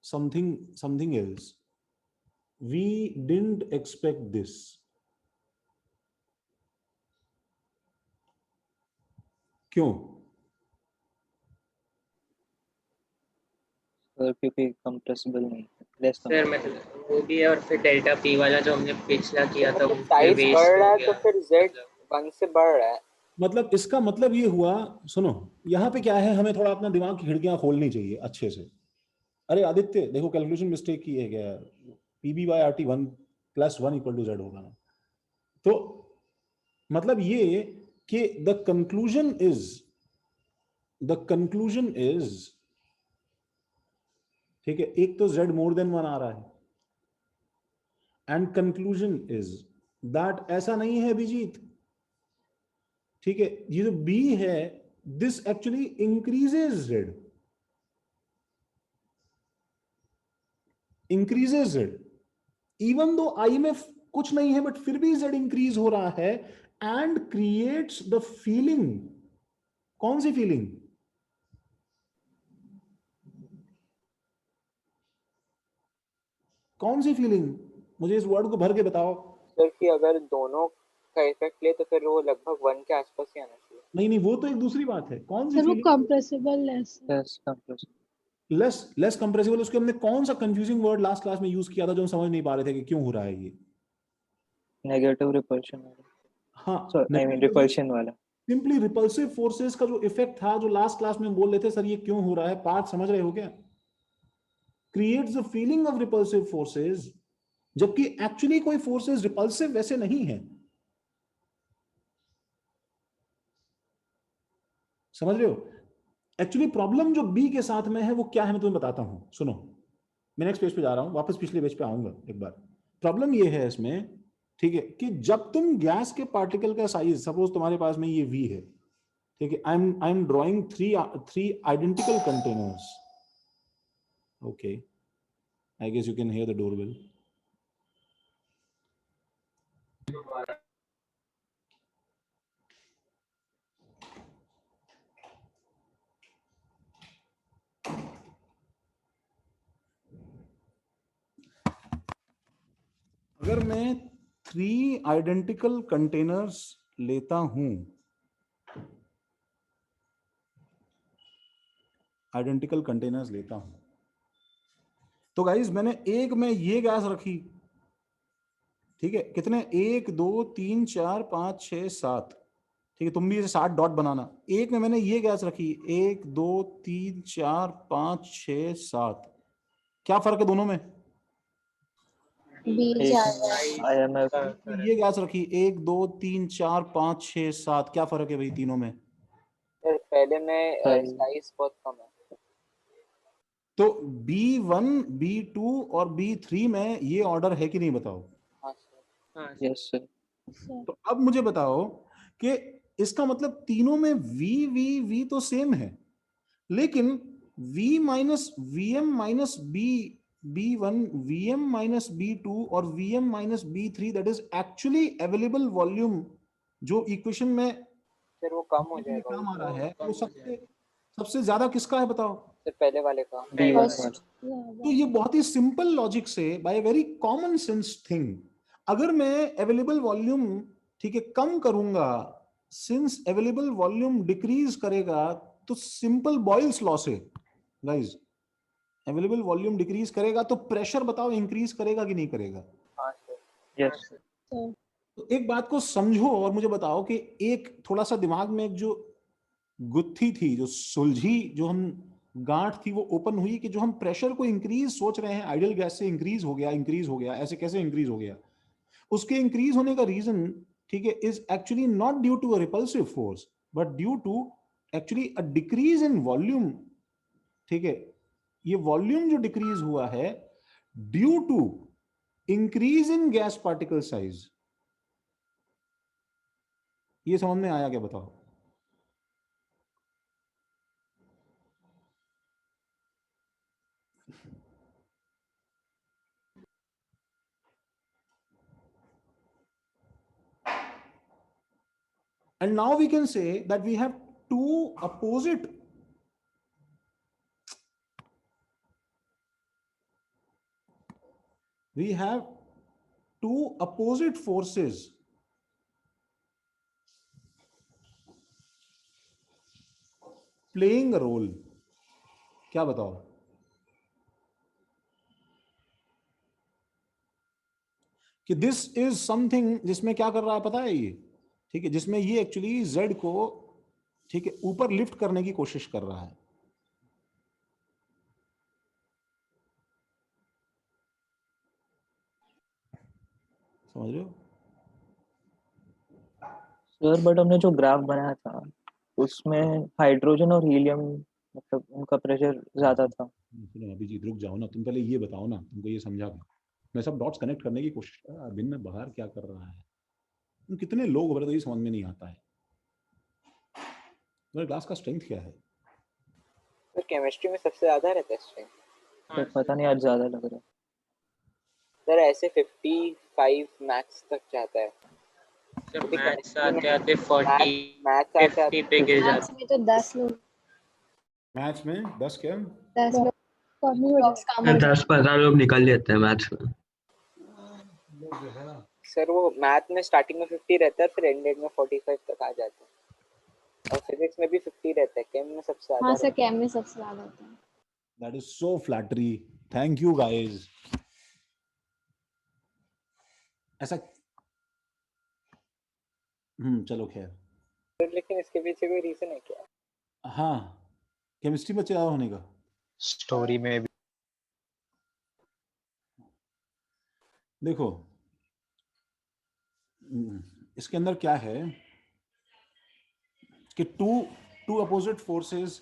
something else. We didn't expect this. क्यों? सर क्योंकि कंप्रेसिबल नहीं है, लेस सर मतलब वो भी है, और फिर डेल्टा पी वाला जो हमने पिछला किया था वो साइज वेस्ट बढ़ रहा हो है गया। तो फिर z 1 से बढ़ रहा है। मतलब इसका मतलब ये हुआ, सुनो यहाँ पे क्या है, हमें थोड़ा अपना दिमाग की खिड़कियां खोलनी चाहिए अच्छे से। अरे आदित्य देखो, कैलकुलेशन मिस्टेक की है क्या, PB bye R T 1 + 1 = z होगा ना। तो मतलब ये कि द कंक्लूजन इज ठीक है, एक तो z more than 1 आ रहा है, एंड कंक्लूजन इज दैट ऐसा नहीं है अभिजीत, ठीक है, ये जो b है this actually increases z even though में कुछ नहीं है, बट फिर भी z इंक्रीज हो रहा है एंड क्रिएट्स द फीलिंग। कौन सी फीलिंग? कौन सी फीलिंग? मुझे इस वर्ड को भर के बताओ। सर कि अगर दोनों का इफेक्ट ले तो फिर वो लगभग 1 के आसपास ही आना चाहिए। नहीं, वो तो एक दूसरी बात है। कौन सी सर वो feeling? Compressible less less compressible. उसके हमने कौन सा कंफ्यूजिंग वर्ड लास्ट क्लास में यूज किया था जो हम समझ नहीं पा रहे थे कि क्यों हो रहा है ये? नेगेटिव रिपल्शन वाला। हाँ, आई मीन रिपल्शन वाला। सिंपली रिपल्सिव फोर्सेस का जो इफेक्ट था, जो लास्ट क्लास में हम बोल रहे थे सर ये क्यों हो रहा है, पार्ट समझ रहे हो क्या? Creates the feeling of repulsive forces, जबकि एक्चुअली कोई फोर्सेस रिपल्सिव वैसे नहीं है। समझ रहे हो? एक्चुअली प्रॉब्लम जो बी के साथ में है वो क्या है, मैं तुम्हें बताता हूं। सुनो, मैं नेक्स्ट पेज पे जा रहा हूं, वापस पिछले पेज पे आऊंगा एक बार। प्रॉब्लम ये है इसमें, ठीक है, कि जब तुम गैस के पार्टिकल का साइज, सपोज तुम्हारे पास में ये वी है, ठीक है, I am drawing three identical containers. Okay, I guess you can hear the doorbell. अगर मैं 3 आइडेंटिकल कंटेनर्स लेता हूं, आइडेंटिकल कंटेनर्स लेता हूं, तो गाइस मैंने एक में ये गैस रखी, ठीक है, कितने, 1 2 3 4 5 6 7, ठीक है, तुम भी इसे 7 डॉट बनाना। एक में मैंने ये गैस रखी, 1 2 3 4 5 6 7, क्या फर्क है दोनों में? बी ज्यादा है। आईएमएफ ये गैस रखी, 1 2 3 4 5 6 7, क्या फर्क है भाई तीनों में? सर पहले में साइज बहुत कम है। तो B1 B2 और B3 में ये ऑर्डर है कि नहीं, बताओ। हाँ सर। Yes sir. तो अब मुझे बताओ कि इसका मतलब तीनों में V V V तो सेम है, लेकिन V minus VM minus B1 VM minus B2 और VM minus B3 that is actually available volume जो इक्वेशन में सर वो कम हो जाएगा। काम आ रहा है, वो सबसे ज्यादा किसका है बताओ? सर पहले वाले का। तो ये बहुत ही सिंपल लॉजिक से, by very common sense thing, अगर मैं अवेलेबल वॉल्यूम, ठीक है, कम करूंगा, सिंस अवेलेबल वॉल्यूम डिक्रीज करेगा, तो सिंपल बॉयल्स लॉ से गाइस, अवेलेबल वॉल्यूम डिक्रीज करेगा तो प्रेशर बताओ इंक्रीज करेगा कि नहीं करेगा? हाँ सर। Yes sir. तो एक बात को समझो और मुझे बताओ कि एक थोड़ा सा दिमाग में एक जो गुत्थी थी, जो सुलझी, जो हम गांठ थी, वो ओपन हुई कि जो हम प्रेशर को इंक्रीज सोच रहे हैं, आइडियल गैस से इंक्रीज हो गया, ऐसे कैसे इंक्रीज हो गया? उसके इंक्रीज होने का रीजन, ठीक है, is actually not due to a repulsive force but due to actually a decrease in volume. ठीक है, ये वॉल्यूम जो डिक्रीज हुआ है due to increase in gas particle size. ये समझ में आया क्या, बताओ? And now we can say that we have two opposite forces playing a role. क्या बताओ? कि this is something जिसमें क्या कर रहा है पता है ये, ठीक है, जिसमें ये एक्चुअली Z को, ठीक है, ऊपर लिफ्ट करने की कोशिश कर रहा है. समझ रहे हो? सर बट हमने जो ग्राफ बनाया था उसमें हाइड्रोजन और हीलियम मतलब उनका प्रेशर ज्यादा था. सुनो अभिजीत रुक जाओ ना, तुम पहले ये बताओ ना, तुमको ये समझा दो. मैं सब डॉट्स कनेक्ट करने की कोशिश कर रहा, अभिन्न बाहर क्या कर रहा है, तुम कितने लोग हो, तो ये समझ में नहीं आता है. तुम्हारे क्लास का स्ट्रेंथ क्या है? सर केमिस्ट्री में सबसे ज्यादा रहता है स्ट्रेंथ. सर पता नहीं आज ज्यादा लग रहा है. सर ऐसे 55 मैक्स तक जाता है. सर मैथ्स आते आते 40 मैथ्स आते 50 पे गिर जाता मैथ्स में तो 10 लोग, मैथ्स में 10 क्या? 10 लोग टॉक्स काम है 10-15 लोग निकल लेते हैं मैथ्स में. सर वो मैथ में स्टार्टिंग में 50 रहता है, फिर एंडेड में 45 तक आ जाता है. और फिजिक्स में भी 50 रहता है, केम में सबसे ज्यादा. हाँ सर, केम में सबसे ज्यादा होता है. That is so flattery. Thank you guys. ऐसा चलो खैर. लेकिन इसके पीछे कोई रीजन है क्या? हाँ, केमिस्ट्री बच्चे ज्यादा होने का स्टोरी में भी देखो. इसके अंदर क्या है कि टू अपोजिट फोर्सेस,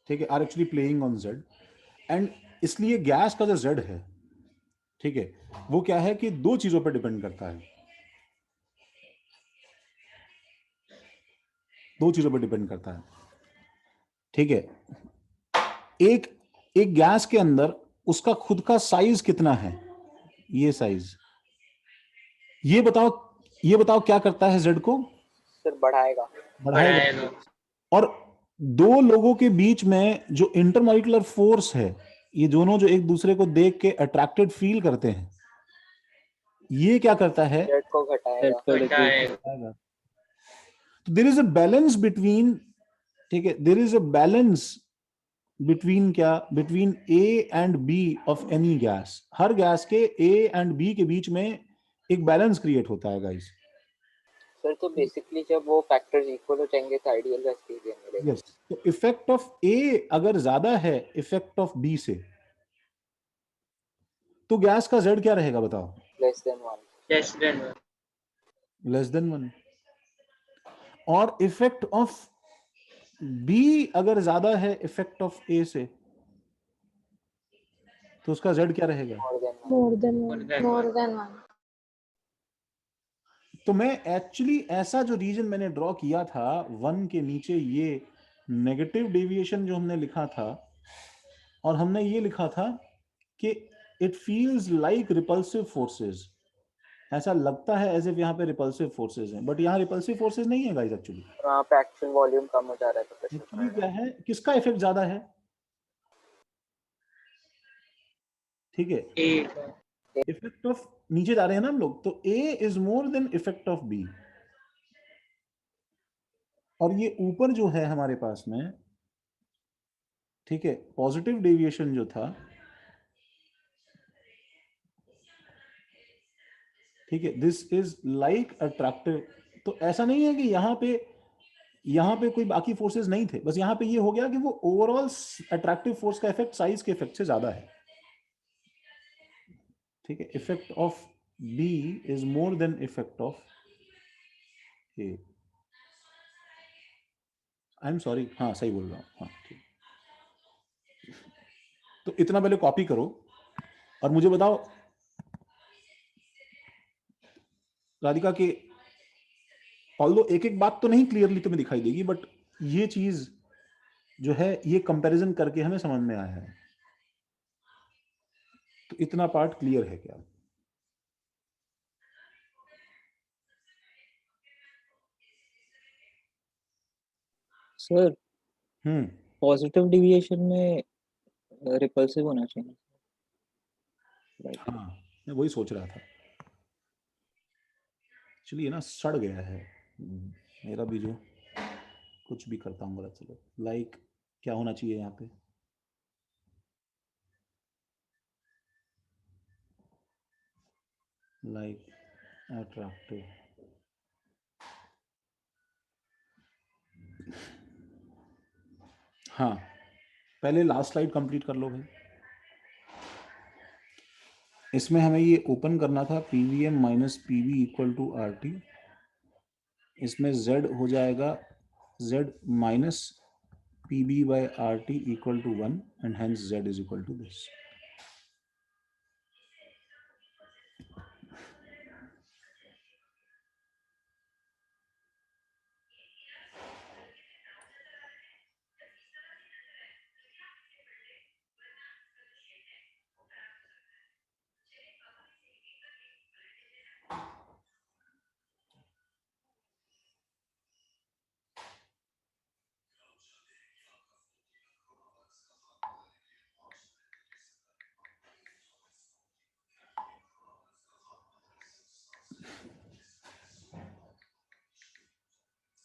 ठीक है, are actually playing on Z. And इसलिए गैस का जो Z है, ठीक है, वो क्या है कि दो चीजों पर डिपेंड करता है. दो चीजों पर डिपेंड करता है, ठीक है. एक गैस के अंदर उसका खुद का साइज कितना है, ये साइज. ये बताओ क्या करता है Z को? सर बढ़ाएगा. और दो लोगों के बीच में जो इंटरमॉलिक्यूलर फोर्स है, ये दोनों जो एक दूसरे को देख के अट्रैक्टेड फील करते हैं, ये क्या करता है? Z को घटाएगा. तो there is a balance between, ठीक है, there is a balance between क्या? Between A and B of any gas. हर गैस के A एंड B के बीच में एक बैलेंस क्रिएट होता है गाइस. सर तो बेसिकली जब वो फैक्टर्स इक्वल हो जाएंगे तो आइडियल गैस केरियर मिलेगा. यस. तो इफेक्ट ऑफ A अगर ज्यादा है इफेक्ट ऑफ B से, तो गैस का Z क्या रहेगा बताओ? Less than 1. Less than 1. और इफेक्ट ऑफ B अगर ज्यादा है इफेक्ट ऑफ A से, तो उसका Z क्या रहेगा? More than 1. तो मैं एक्चुअली ऐसा जो रीजन मैंने ड्रॉ किया था 1 के नीचे, ये नेगेटिव डेविएशन जो हमने लिखा था, और हमने ये लिखा था कि it feels like repulsive forces. ऐसा लगता है एज इफ यहाँ पे रिपल्सिव फोर्सेस हैं, बट यहाँ रिपल्सिव फोर्सेस नहीं है गाइस. एक्चुअली वहाँ पे एक्चुअल वॉल्यूम कम हो जा रहा है. तो एक्चुअली क्या है, किसका इफेक्ट ज्यादा है? ठीक है, इफेक्ट ऑफ, नीचे जा रहे हैं ना हम लोग, तो A is more than effect of B. और ये ऊपर जो है हमारे पास में, ठीक है, पॉजिटिव डेविएशन जो था, ठीक है, दिस इज लाइक अट्रैक्टिव. तो ऐसा नहीं है कि यहाँ पे कोई बाकी फोर्सेस नहीं थे, बस यहाँ पे ये हो गया कि वो ओवरऑल अट्रैक्टिव फोर्स का इफेक्ट साइज के इफेक्ट से ज्यादा है. ठीक है, effect of B is more than effect of A. I am sorry, हाँ सही बोल रहा हूँ. हाँ ठीक. तो इतना पहले कॉपी करो और मुझे बताओ राधिका के, ऑल्दो एक एक बात तो नहीं क्लियरली तुम्हें दिखाई देगी, बट ये चीज जो है ये कंपैरिजन करके हमें समझ में आया है. तो इतना पार्ट क्लियर है क्या? सर हम्म, पॉजिटिव डिविएशन में रिपल्सिव होना चाहिए। हाँ मैं वही सोच रहा था। चलिए ना, सड़ गया है मेरा भी, जो कुछ भी करता हूँ गलत चलो। लाइक क्या होना चाहिए यहाँ पे? लाइक अट्रैक्टिव, हाँ पहले लास्ट स्लाइड कंप्लीट कर लो भाई। इसमें हमें ये ओपन करना था PVM minus PV equal to RT। इसमें Z हो जाएगा Z minus PB by RT equal to 1 and hence Z is equal to this.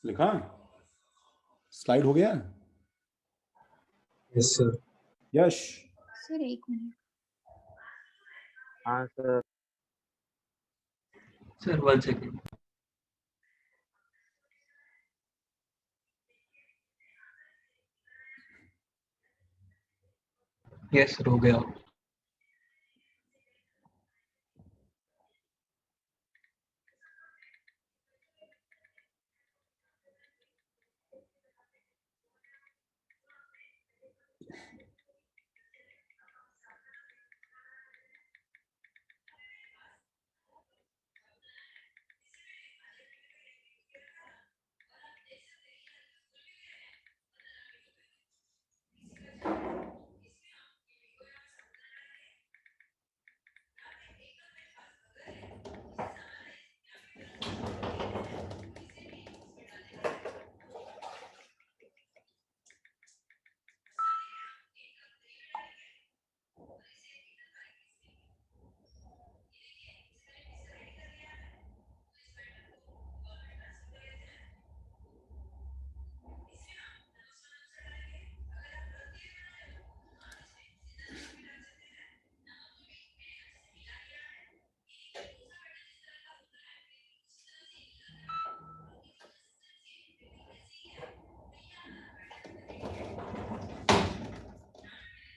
लिखा? स्लाइड हो गया? Yes sir. यश सर एक मिनट। हाँ sir. Sir 1 second. Yes sir, हो गया।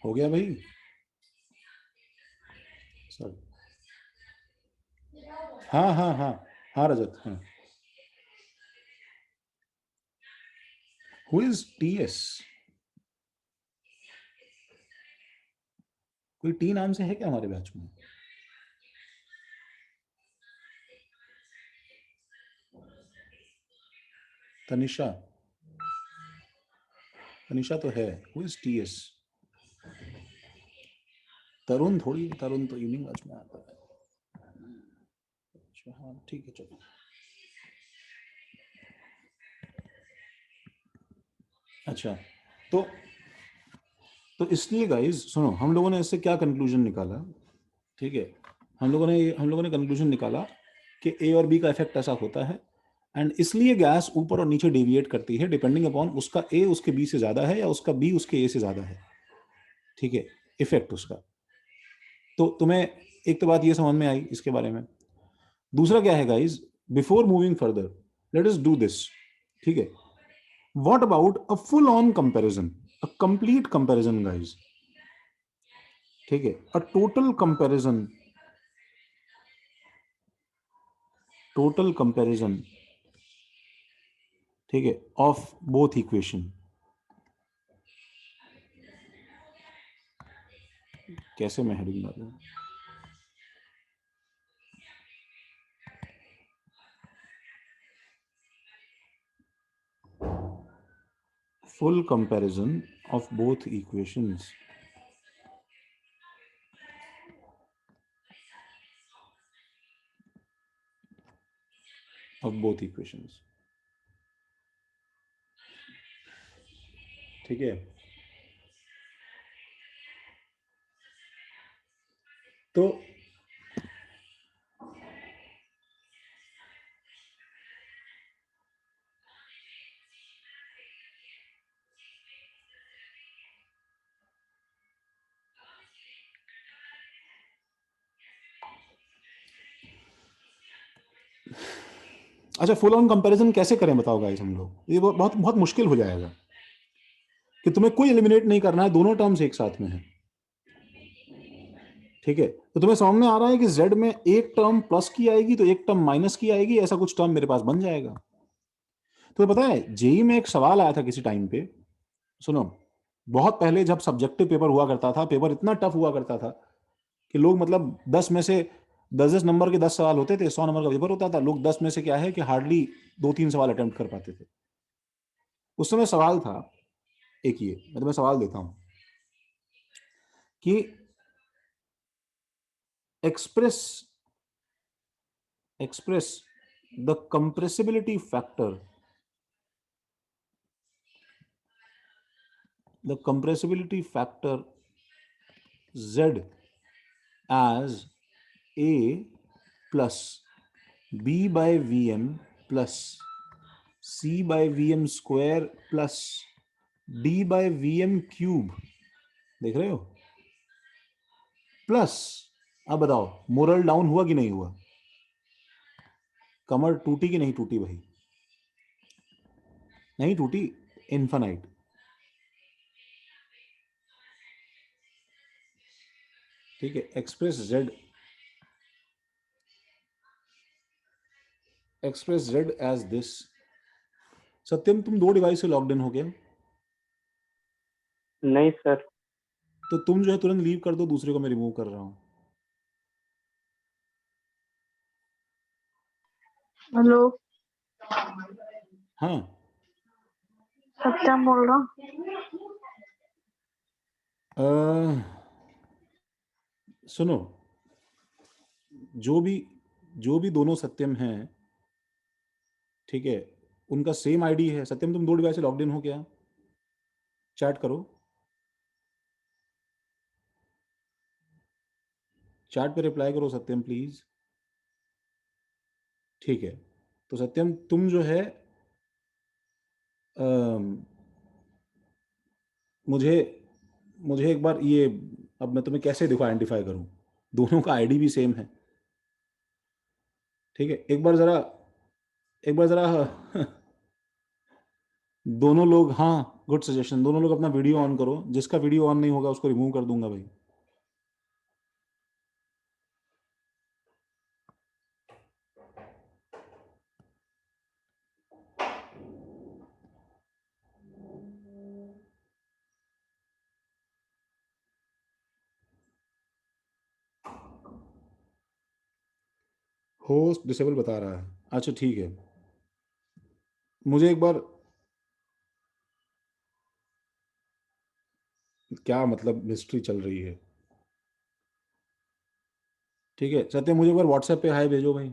हो गया भाई? सर हाँ हाँ हाँ हाँ रजत, हाँ। Who is TS? कोई टी नाम से है क्या हमारे बैच में? तनिषा, तनिषा तो है। Who is TS? तरुण थोड़ी, तरुण तो इवनिंग बैच में आता है। अच्छा हाँ ठीक है चलो। अच्छा तो इसलिए गाइस सुनो, हम लोगों ने इससे क्या कंक्लूजन निकाला, ठीक है? हम लोगों ने कंक्लूजन निकाला कि ए और बी का इफेक्ट ऐसा होता है, एंड इसलिए गैस ऊपर और नीचे डेविएट करती है डिपेंडिंग अपॉन उसका ए उसके बी से ज्यादा है या उसका बी उसके ए से ज्यादा है, ठीक है? इफेक्ट उसका। तो तुम्हें एक तो बात ये समझ में आई इसके बारे में। दूसरा क्या है guys, before moving further let us do this, ठीक है? What about a full on comparison, a complete comparison guys, ठीक है? अ टोटल कंपैरिजन, ठीक है, ऑफ बोथ इक्वेशन। कैसे मैं हेडिंग डालूं? Full comparison of both equations of both equations. ठीक है, तो अच्छा, फुल ऑन कंपैरिजन कैसे करें बताओ गाइस हम लोग? ये बहुत बहुत मुश्किल हो जाएगा कि तुम्हें कोई एलिमिनेट नहीं करना है, दोनों टर्म्स एक साथ में है। ठीक है, तो तुम्हें समझ में आ रहा है कि z में एक टर्म प्लस की आएगी तो एक टर्म माइनस की आएगी, ऐसा कुछ टर्म मेरे पास बन जाएगा। तो पता है जेई में एक सवाल आया था किसी टाइम पे, सुनो, बहुत पहले जब सब्जेक्टिव पेपर हुआ करता था, पेपर इतना टफ हुआ करता था कि लोग मतलब 10 में से 10 नंबर के 10 सवाल होते थे, 100 नंबर का पेपर होता था, लोग 10 में से क्या है कि हार्डली 2-3 सवाल अटेम्प्ट कर पाते थे। उस समय सवाल था एक, ये मैं तुम्हें सवाल देता हूं कि express the compressibility factor z as a plus b by vm plus c by vm square plus d by vm cube, देख रहे हो? प्लस, अब बताओ मोरल डाउन हुआ कि नहीं हुआ? कमर टूटी कि नहीं टूटी भाई? नहीं टूटी, इन्फानाइट। ठीक है, एक्सप्रेस z एज दिस। सत्यम, तुम 2 डिवाइस से लॉग्ड इन हो गए? नहीं सर। तो तुम जो है तुरंत लीव कर दो, दूसरे को मैं रिमूव कर रहा हूं। हेलो, हाँ, सत्यम बोल रहा हूँ। सुनो, जो भी दोनों सत्यम हैं, ठीक है, उनका सेम आईडी है। सत्यम, तुम 2 डिवाइस से लॉग्ड इन हो क्या? चैट करो, चैट पे रिप्लाई करो सत्यम प्लीज। ठीक है, तो सत्यम तुम जो है मुझे मुझे एक बार ये, अब मैं तुम्हें कैसे देखो आइडेंटिफाई करूं, दोनों का आईडी भी सेम है। ठीक है, एक बार जरा दोनों लोग, हाँ गुड सजेशन, दोनों लोग अपना वीडियो ऑन करो, जिसका वीडियो ऑन नहीं होगा उसको रिमूव कर दूंगा भाई। होस्ट डिसेबल बता रहा है, अच्छा ठीक है, मुझे एक बार, क्या मतलब मिस्ट्री चल रही है? ठीक है सत्य, मुझे एक बार व्हाट्सएप पे हाय भेजो भाई।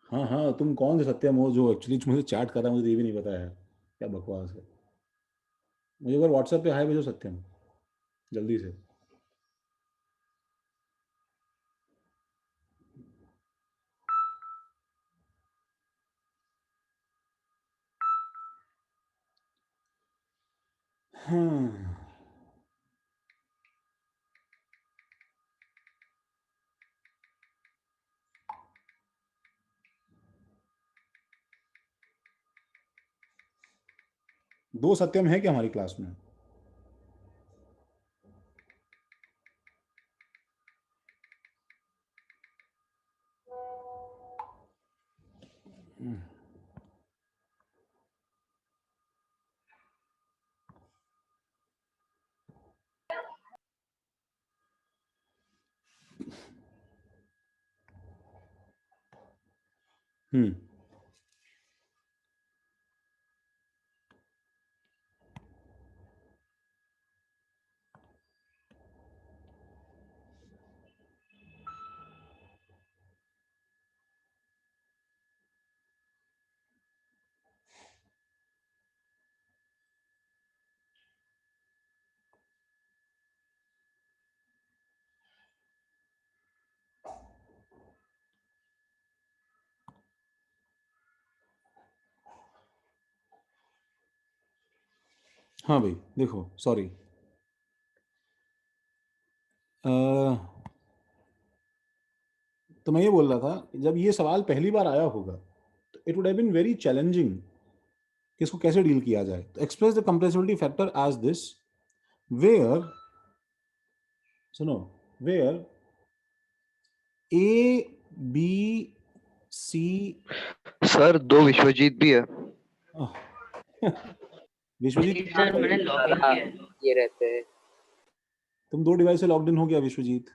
हाँ हाँ, तुम कौन से सत्यम हो जो एक्चुअली मुझे चैट कर रहा है, मुझे ये भी नहीं पता है, क्या बकवास है। मुझे एक बार व्हाट्सएप पे हाय भेजो सत्यम, जल्दी से। हाँ, 2 सत्यम है क्या हमारी क्लास में? हम्म, हाँ भाई देखो, सॉरी, तो मैं ये बोल रहा था, जब ये सवाल पहली बार आया होगा तो it would have been very challenging कि इसको कैसे डील किया जाए. तो express the compressibility factor as this, where, सुनो, where A B C. Sir 2 Vishwajeet भी है। विश्वजीत, सर मैंने लॉग इन ज़्यादा किया है। ये रहते हैं। तुम 2 डिवाइस से लॉग्ड इन हो गया विश्वजीत?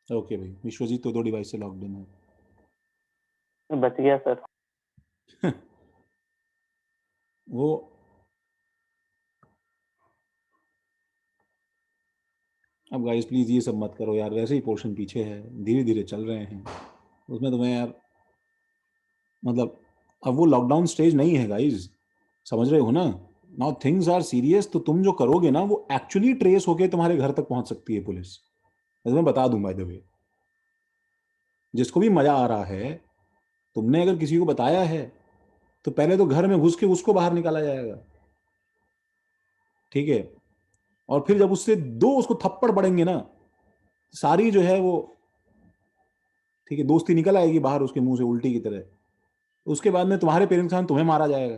ओके भाई, विश्वजीत तो 2 डिवाइस से लॉग्ड इन है. बच गया सर। वो अब गाइस प्लीज ये सब मत करो यार, वैसे ही पोर्शन पीछे है, धीरे धीरे चल रहे हैं उसमें तुम्हें यार, मतलब अब वो लॉकडाउन स्टेज नहीं है गाइस, समझ रहे हो ना? नाउ थिंग्स आर सीरियस, तो तुम जो करोगे ना वो एक्चुअली ट्रेस होके तुम्हारे घर तक पहुंच सकती है पुलिस, मैं बता दूं बाय द वे. जिसको भी मजा आ रहा है, तुमने अगर किसी को बताया है तो पहले तो घर में घुस के उसको बाहर निकाला जाएगा, ठीक है? और फिर जब उससे 2 उसको थप्पड़ पड़ेंगे ना, सारी जो है वो, ठीक है, दोस्ती निकल आएगी बाहर उसके मुंह से उल्टी की तरह. उसके बाद में तुम्हारे पेरेंट्स के सामने तुम्हें मारा जाएगा.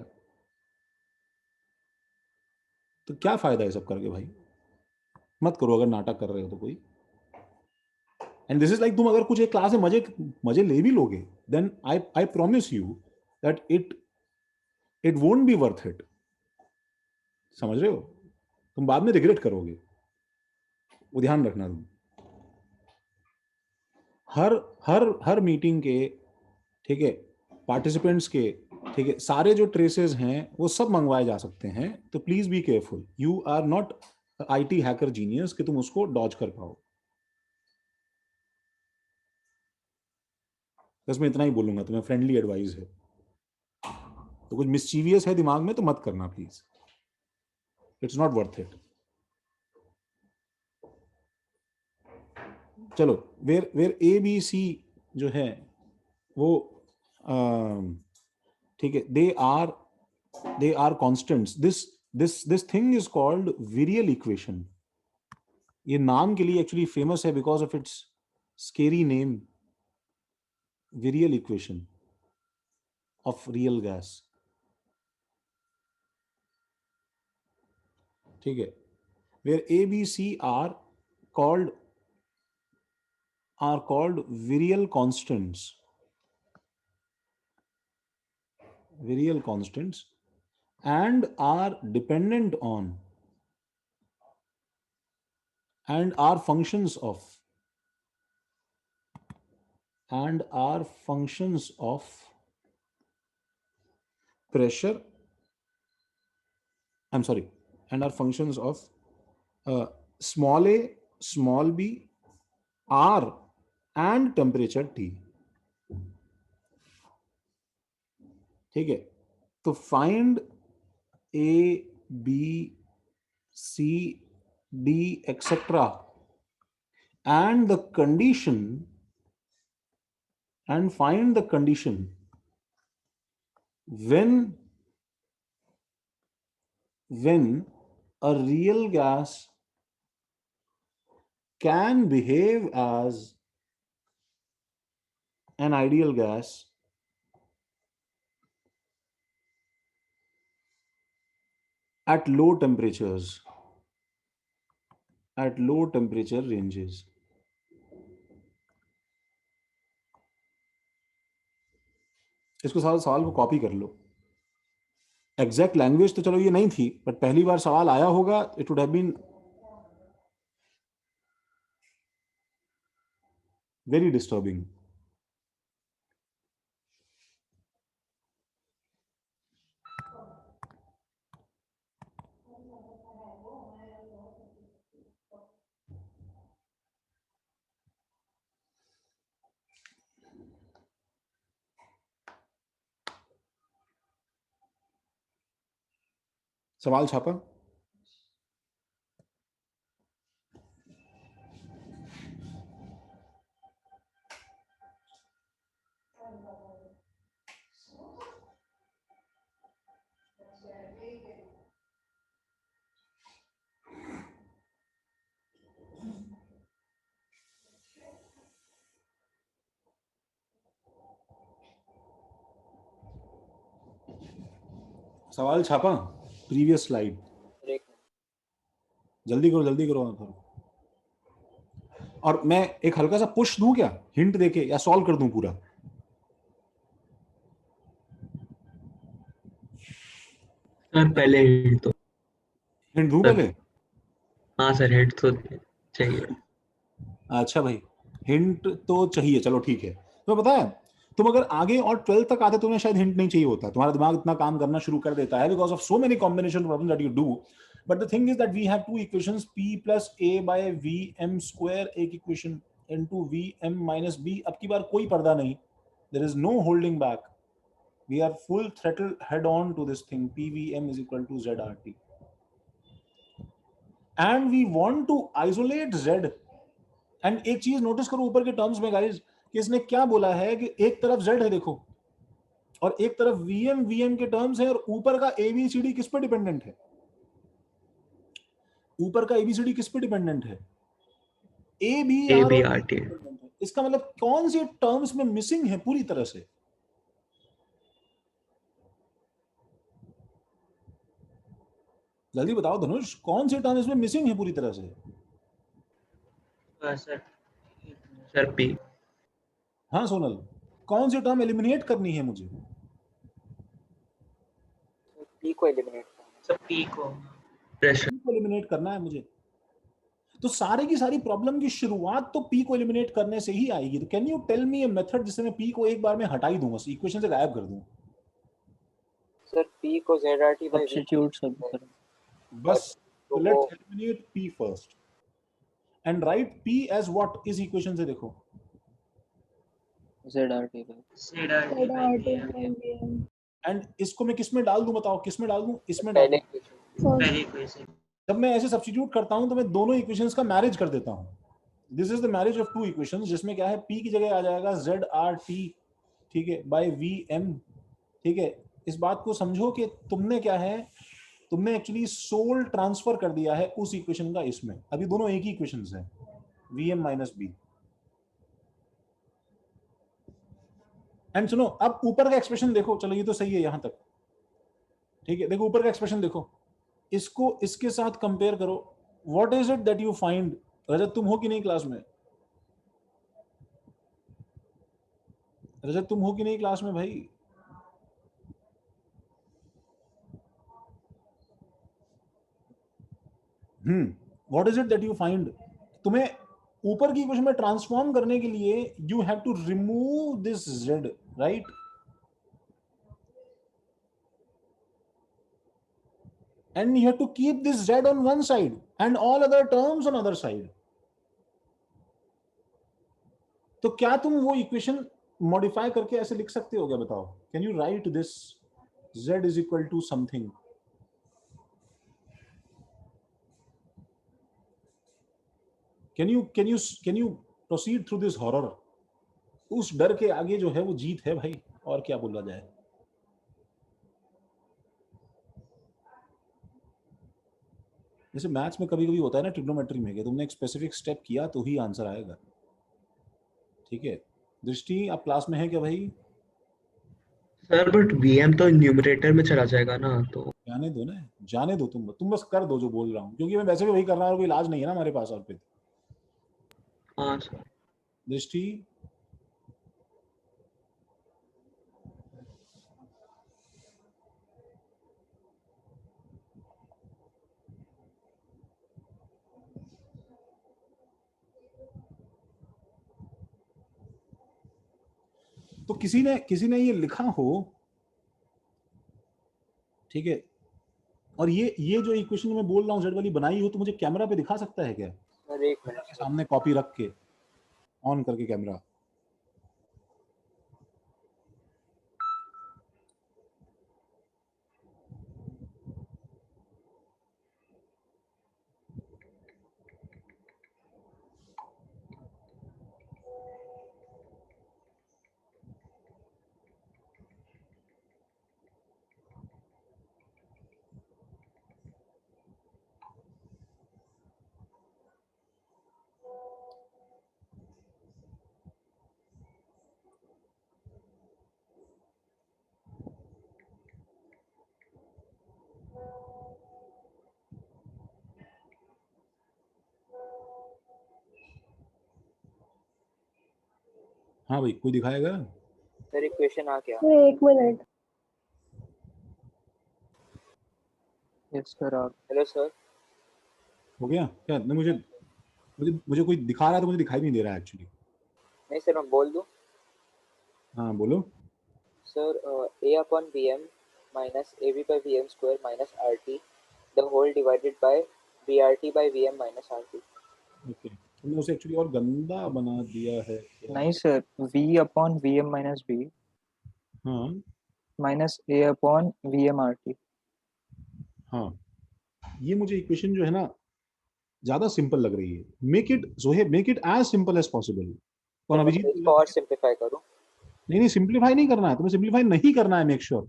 तो क्या फायदा है सब करके भाई? मत करो अगर नाटक कर रहे हो तो कोई. एंड दिस इज लाइक, तुम अगर कुछ एक क्लास में मजे मजे ले भी लोगे, then I promise you that it won't be worth it. समझ रहे हो? तुम बाद में रिग्रेट करोगे, वो ध्यान रखना तुम. हर हर हर मीटिंग के, ठीक है, पार्टिसिपेंट्स के, ठीक है, सारे जो ट्रेसेस हैं वो सब मंगवाए जा सकते हैं. तो please be careful, you are not IT hacker genius कि तुम उसको डॉज कर पाओ. बस मैं इतना ही बोलूंगा, तुम्हें फ्रेंडली एडवाइस है. तो कुछ मिस्चीवियस है दिमाग में तो मत करना please, it's not worth it. चलो, where where A B C जो है वो, ठीक है, they are constants. This thing is called virial equation. ये नाम के लिए एक्चुअली फेमस है because of its scary name, virial equation of real gas. ठीक है, where A B C called are called virial constants, and are dependent on and are functions of pressure, I'm sorry, and are functions of small a, small b, r and temperature T. ठीक है, तो find A B C D etcetera and the condition, and find the condition when a real gas can behave as an ideal gas at low temperatures, at low temperature ranges. इसको सवाल को copy कर लो. Exact language तो चलो ये नहीं थी, but पहली बार सवाल आया होगा, it would have been very disturbing. सवाल छापा? सवाल छापा, प्रीवियस स्लाइड, एक जल्दी करो और मैं एक हल्का सा पुश दूं क्या, हिंट देके, या सॉल्व कर दूं पूरा? सर पहले हिट तो हिंट दूं सर। पहले? हाँ सर हिट तो चाहिए। अच्छा भाई, हिंट तो चाहिए, चलो ठीक है। तो पता है, तुम अगर आगे और 12th तक आते तुम्हें शायद हिंट नहीं चाहिए होता, तुम्हारा दिमाग इतना काम करना शुरू कर देता है because of so many combination problem that you do. But the thing is that we have two equations p plus a by vm square, एक equation, into vm minus b। अब की बार कोई पर्दा नहीं, there is no holding back, we are full throttle head on to this thing, pvm is equal to zrt, and we want to isolate z। And एक चीज notice करो ऊपर के टर्म्स में गाइस, कि इसने क्या बोला है कि एक तरफ z है देखो, और एक तरफ vm के टर्म्स है, और ऊपर का abcd किस पे डिपेंडेंट है? ऊपर का abcd किस पे डिपेंडेंट है? abr और ABRT। डिपेंडेंट है। इसका मतलब कौन से टर्म्स में मिसिंग है पूरी तरह से? जल्दी बताओ धनुष, कौन से टर्म इसमें मिसिंग है पूरी तरह से? Sir sir P। हाँ सोनल, कौन सी टर्म एलिमिनेट करनी है मुझे? p को एलिमिनेट करना। सर P को प्रेशर। P को एलिमिनेट करना है मुझे, तो सारे की सारी प्रॉब्लम की शुरुआत तो p को एलिमिनेट करने से ही आएगी। तो can you tell me a method जिससे मैं p को एक बार में हटा ही दूं, बस इक्वेशन से गायब कर दूं? सर p को zrt by v सब्स्टिट्यूट सब करो। बस तो let's eliminate p first and write p as what इस इक्वेशन से? देखो ZRT पे। ZRT by ZRT VM by VM। And इसको मैं किस में डाल दूं, बताओ किस में डाल दूं? इसमें डाल पहले दूं। फर्स्ट पहली इक्वेशन। जब मैं ऐसे सब्स्टिट्यूट करता हूं तो मैं दोनों इक्वेशंस का मैरिज कर देता हूं। This is the marriage of two equations, जिसमें क्या है, p की जगह आ जाएगा ZRT, ठीक है, बाय VM, ठीक है। इस बात को समझो कि तुमने क्या है, तुमने एक्चुअली सोल ट्रांसफर कर दिया है उस इक्वेशन का इसमें। अभी दोनों एक ही इक्वेशंस हैं, VM माइनस b। एंड सुनो, अब ऊपर का एक्सप्रेशन देखो, चलो ये तो सही है यहां तक, ठीक है। देखो ऊपर का एक्सप्रेशन देखो, इसको इसके साथ कंपेयर करो। What is it that you find? Rajat तुम हो कि नहीं क्लास में? रजत तुम हो कि नहीं क्लास में भाई? What is it that you find? तुम्हें ऊपर की इक्वेशन में ट्रांसफॉर्म करने के लिए you have to remove this z, right? And you have to keep this z on one side and all other terms on other side. तो क्या तुम वो इक्वेशन मॉडिफाई करके ऐसे लिख सकते हो क्या, बताओ? Can you right this z is equal to something? can you proceed through this horror? उस डर के आगे जो है वो जीत है भाई, और क्या बोला जाए। जैसे मैथ्स में कभी कभी होता है ना, ट्रिग्नोमेट्री में, कि तुमने एक स्पेसिफिक स्टेप किया तो ही आंसर आएगा, ठीक है। दृष्टि आप क्लास में है क्या भाई? सर बट VM तो न्यूमरेटर में चला जाएगा ना, तो जाने दो ना, जाने दो, तुम बस कर दो जो बोल रहा हूँ, क्योंकि मैं वैसे भी वही कर रहा हूँ, कोई इलाज नहीं है ना हमारे पास और पे। हाँ सर। दृष्टि तो किसी ने ये लिखा हो, ठीक है, और ये जो इक्वेशन मैं बोल रहा हूँ z वाली बनाई हो, तो मुझे कैमरा पे दिखा सकता है क्या? सर एक मिनट के सामने कॉपी रख के ऑन करके कैमरा। हाँ भाई, कोई दिखाएगा? सर इक्वेशन आ गया। Sir 1 minute. यस सर आप हेलो सर। हो गया क्या? नहीं, मुझे मुझे मुझे कोई दिखा रहा है तो मुझे दिखाई नहीं दे रहा है एक्चुअली। नहीं सर मैं बोल दूं। हाँ बोलो। Sir a upon vm minus ab by vm square minus rt the whole divided by brt by vm minus rt। Okay, तुमने उसे एक्चुअली और गंदा बना दिया है क्या? नहीं sir, v upon V M minus B हाँ minus A upon V M R T. हाँ, ये मुझे इक्वेशन जो है ना ज्यादा सिंपल लग रही है। Make it Zoheb, make it as simple as possible. कौन सर अभिजीत? मतलब इसको और सिंप्लीफाई करूं? नहीं नहीं, सिंप्लीफाई नहीं करना है तुम्हें, सिंप्लीफाई नहीं करना है। मेक श्योर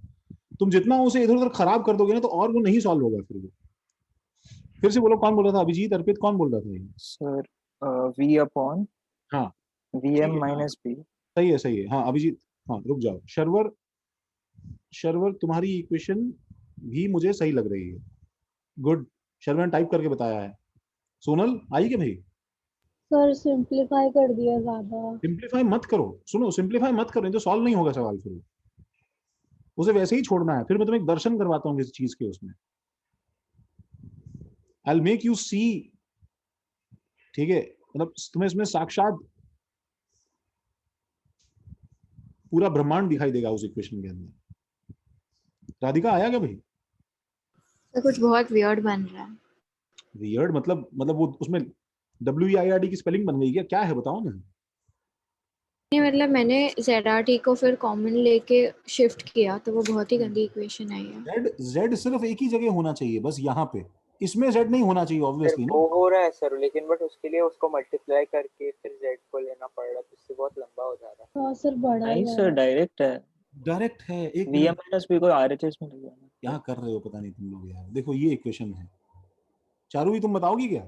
तुम जितना उसे इधर उधर खराब कर दोगे ना तो और वो नहीं सॉल्व होगा फिर वो। फिर से बोलो, कौन बोल रहा था? अभिजीत, अर्पित, कौन बोल रहा था ये? सर v अपॉन हाँ वी ठीक एम है, हाँ माइनस बी। सही है सही है। हाँ अभिजीत, हाँ रुक जाओ। शर्वर, शर्वर तुम्हारी इक्वेशन भी मुझे सही लग रही है। गुड, शर्वर ने टाइप करके बताया है। सोनल आई क्या भाई? सर सिंप्लीफाई कर दिया ज्यादा। सिंप्लीफाई मत करो, सुनो सिंप्लीफाई मत करो, नहीं तो सॉल्व नहीं होगा सवाल फिर। उसे वैसे ही छोड़ना है। फिर मैं तुम्हें एक दर्शन करवाता हूँ किसी चीज के उसमें। I will make you see, ठीक है? मतलब तुम्हें इसमें साक्षात पूरा ब्रह्मांड दिखाई देगा उस इक्वेशन के अंदर। राधिका आया क्या भाई? तो कुछ बहुत वियर्ड बन रहा है। वियर्ड मतलब वो उसमें WEIRD की स्पेलिंग बन गई क्या? क्या है बताओ ना। नहीं मतलब मैंने ZRT को फिर कॉमन लेके शिफ्ट किया तो वो बहुत ही गंदी इक्वेशन आई है। Z सिर्फ एक ही जगह होना चाहिए, बस यहाँ पे। इसमें Z नहीं होना चाहिए सर ऑब्वियसली ना। वो हो रहा है सर, लेकिन बट उसके लिए उसको मल्टीप्लाई करके फिर z को लेना पड़ रहा है, तो इससे बहुत लंबा हो जा रहा है। हाँ सर बड़ा ही नहीं है। सर, डायरेक्ट है। डायरेक्ट है। एक V M minute, minus B को RHS में लिया ना। क्या कर रहे हो पता नहीं तुम लोग यार। देखो ये इक्वेशन है। चारू तुम बताओगी क्या?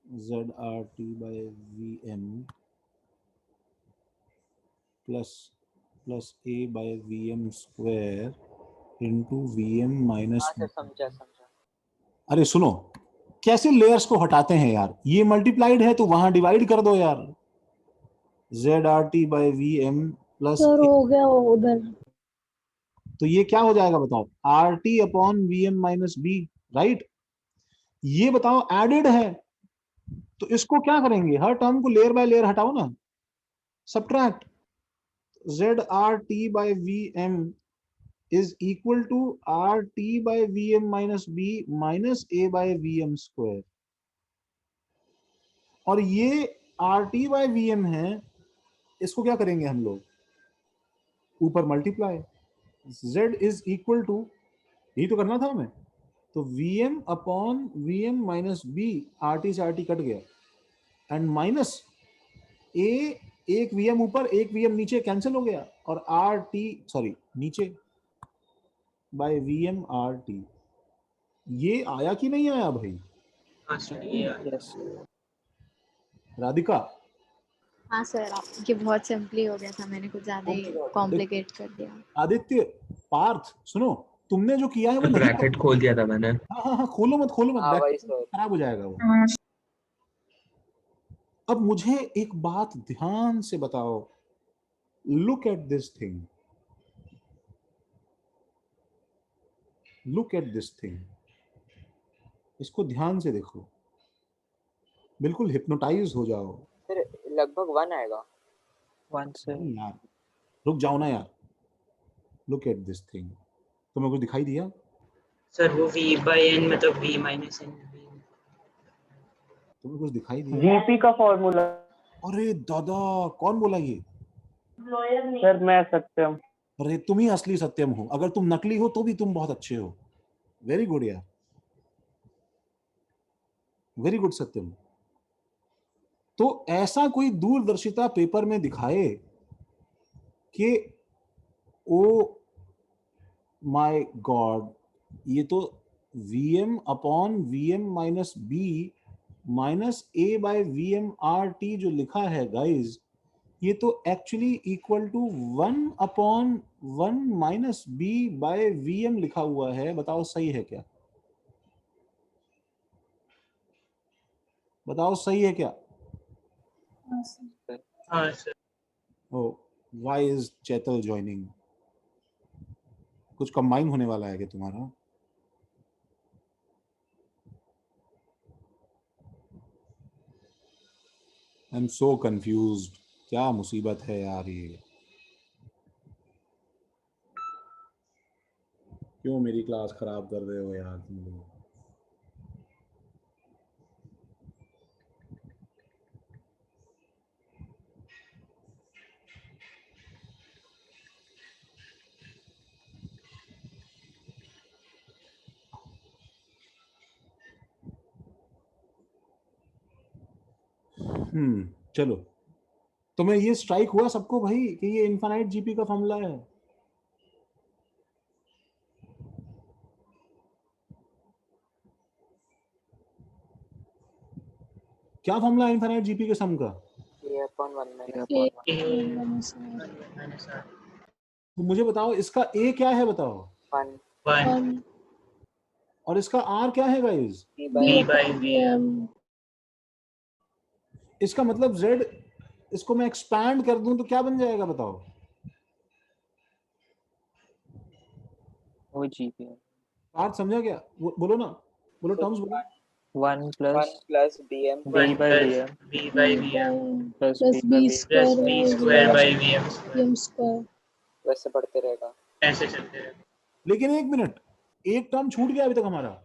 ZRT by VM plus A by VM square into VM minus. हाँ सर समझा समझा। अरे सुनो, कैसे लेयर्स को हटाते हैं यार। ये मल्टीप्लाइड है तो वहां डिवाइड कर दो यार। ZRT by VM plus, sir हो गया वो उधर। तो ये क्या हो जाएगा बताओ? RT upon VM minus B, right? ये बताओ एडेड है तो इसको क्या करेंगे? हर टर्म को लेयर बाय लेयर हटाओ ना, subtract. ZRT by VM is equal to RT by VM minus B minus A by VM square। और ये RT by VM है, इसको क्या करेंगे हम लोग? ऊपर multiply. Z is equal to, यही तो करना था हमें। तो VM upon VM minus B, RT से RT कट गया, एंड माइनस A, एक VM ऊपर एक VM नीचे कैंसिल हो गया, और RT सॉरी नीचे बाय VM RT। ये आया कि नहीं आया भाई? हाँ सर ये यस। राधिका, हाँ सर आप ये बहुत सिंपली हो गया था, मैंने कुछ ज्यादा ही कॉम्प्लिकेट कर दिया। आदित्य, पार्थ, सुनो, तुमने जो किया है वो नहीं ब्रैकेट खोल दिया था मैंने। हाँ हाँ हाँ, खोलो मत खोलो मत, हाँ वही ब्रैकेट सर। खराब हो जाएगा वो। अब मुझे एक बात ध्यान से बताओ, look at this thing, look at this thing, इसको ध्यान से देखो, बिल्कुल हिप्नोटाइज हो जाओ। सर लगभग 1 आएगा। 1 से यार रुक जाओ ना यार, लुक एट दिस थिंग। तुम्हें कुछ दिखाई दिया? सर वो v by n मतलब v minus n। तुम्हें कुछ दिखाई दिया? जीपी का फॉर्मूला। अरे दादा, कौन बोला ये? सर मैं सत्यम। अरे तुम ही असली सत्यम हो, अगर तुम नकली हो तो भी तुम बहुत अच्छे हो। वेरी गुड यार, वेरी गुड सत्यम। तो ऐसा कोई दूरदर्शिता पेपर में दिखाए कि ओ माय गॉड, ये तो VM upon VM minus B minus A by VM RT जो लिखा है गाइज, ये तो actually equal to 1 upon 1 minus B by VM लिखा हुआ है। बताओ सही है क्या? बताओ सही है क्या? हाँ sir. Oh why is Chaital joining? कुछ कंबाइन होने वाला है क्या तुम्हारा? आई एम सो कंफ्यूज्ड, क्या मुसीबत है यार ये, क्यों मेरी क्लास खराब कर रहे हो यार तुम लोग? चलो, तुम्हें ये स्ट्राइक हुआ सबको भाई कि ये इनफाइनाइट जीपी का फॉर्मूला है? क्या फॉर्मूला है इनफाइनाइट जीपी के सम का? तो मुझे बताओ इसका ए क्या है, बताओ। 1 और इसका आर क्या है गाइस? B/VM। इसका मतलब जेड, इसको मैं एक्सपैंड कर दूं तो क्या बन जाएगा बताओ? वो जीपी पार्ट समझा क्या? बोलो ना, बोलो टर्म्स बोलो। 1 plus BM B/VM plus plus B square by VM square. वैसे बढ़ते रहेगा, ऐसे चलते रहेगा। लेकिन एक मिनट, एक टर्म छूट गया अभी तक हमारा।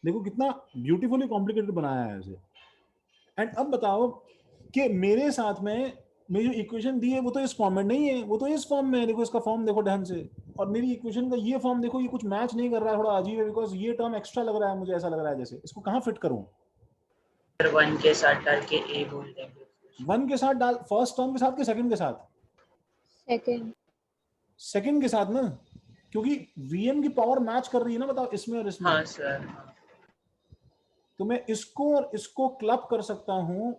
देखो कितना ब्यूटीफुली कॉम्प्लिकेटेड बनाया है इसे। एंड अब बताओ कि मेरे साथ में मेरी जो इक्वेशन दी है वो तो इस फॉर्म में नहीं है, वो तो इस फॉर्म में है। देखो इसका फॉर्म देखो ढंग से, और मेरी इक्वेशन का ये फॉर्म देखो, ये कुछ मैच नहीं कर रहा है, थोड़ा अजीब है, बिकॉज ये टर्म एक्स्ट्रा लग रहा है मुझे, ऐसा लग रहा है जैसे इसको कहाँ फिट करूं? 1 के साथ डाल के ए बोल देंगे। 1 के साथ डाल, फर्स्ट टर्म के साथ कि सेकंड के साथ? सेकंड के साथ ना, क्योंकि वीएम की पावर मैच कर रही है ना, बताओ इसमें और इसमें। हाँ सर। तो मैं इसको और इसको क्लब कर सकता हूं,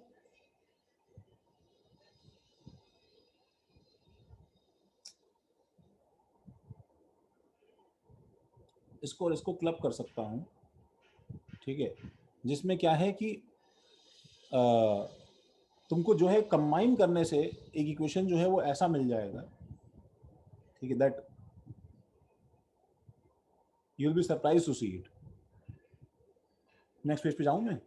इसको और इसको क्लब कर सकता हूं, ठीक है, जिसमें क्या है कि तुमको जो है कंबाइन करने से एक इक्वेशन जो है वो ऐसा मिल जाएगा, ठीक है, that you will be surprise to see it. Next page पे जाऊं मैं?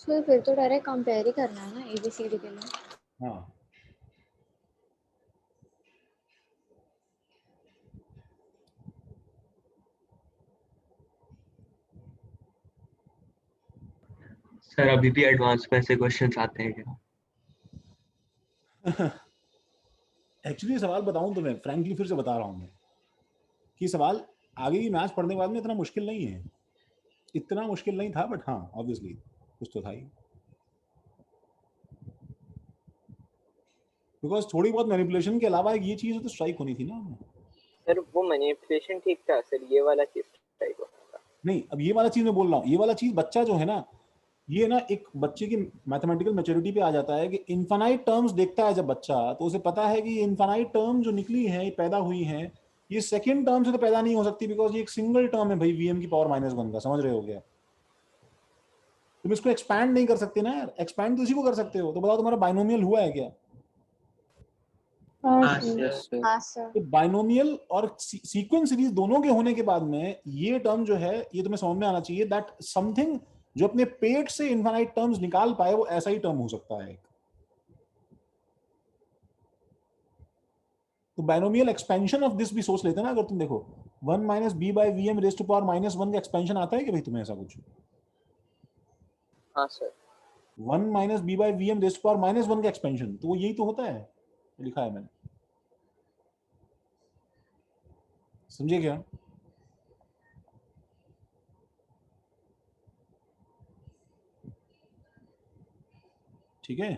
तो फिर तो डायरेक्ट कंपेयर ही करना है ना ABCD के लिए। हाँ, सर अभी भी एडवांस में ऐसे क्वेश्चंस आते हैं क्या? एक्चुअली सवाल बताऊं तो मैं फ्रैंकली फिर से बता रहा हूं मैं कि सवाल आगे की मैथ्स पढ़ने के बाद में इतना मुश्किल नहीं है, इतना मुश्किल नहीं था, बट हाँ ऑब्वियसली कुछ तो था ही, बिकॉज थोड़ी बहुत मैनिपुलेशन के अलावा ये चीज तो स्ट्राइक होनी थी ना। सर वो मैनिपुलेशन ठीक था सर, ये वाला चीज स्ट्राइक होगा नहीं, अब ये वाला चीज मैं बोल रहा हूँ, ये वाला चीज बच्चा जो है ना, ये ना एक बच्चे की मैथमेटिकल मैच्योरिटी पे आ जाता है कि इनफाइनाइट टर्म्स देखता है जब बच्चा, तो उसे पता है कि ये इनफाइनाइट टर्म जो निकली है, ये पैदा हुई है, ये सेकंड टर्म से तो पैदा नहीं हो सकती, बिकॉज ये एक सिंगल टर्म है भाई, वीएम की पावर -1 का, समझ रहे हो क्या? तुम इसको एक्सपैंड नहीं कर सकते ना यार, एक्सपैंड तो इसी को कर सकते हो। तो बताओ तुम्हारा बाइनोमियल हुआ है क्या? हाँ सर। तो बाइनोमियल और सीक्वेंस सीरीज दोनों के होने के बाद में ये टर्म जो है, ये तुम्हें समझ में आना चाहिए दैट समथिंग जो अपने पेट से इनफाइनाइट टर्म्स निकाल पाए वो ऐसा ही टर्म हो सकता है। तो बाइनोमियल एक्सपेंशन ऑफ दिस भी सोच लेते ना, अगर तुम देखो 1 - b/vm रेज़ टू पावर -1 का एक्सपेंशन आता है कि भाई तुम्हें ऐसा कुछ? हाँ sir. 1 - b/vm raise to power -1 का एक्सपेंशन, तो वो यही तो होता है, लिखा है मैंने, समझे क्या? ठीक है,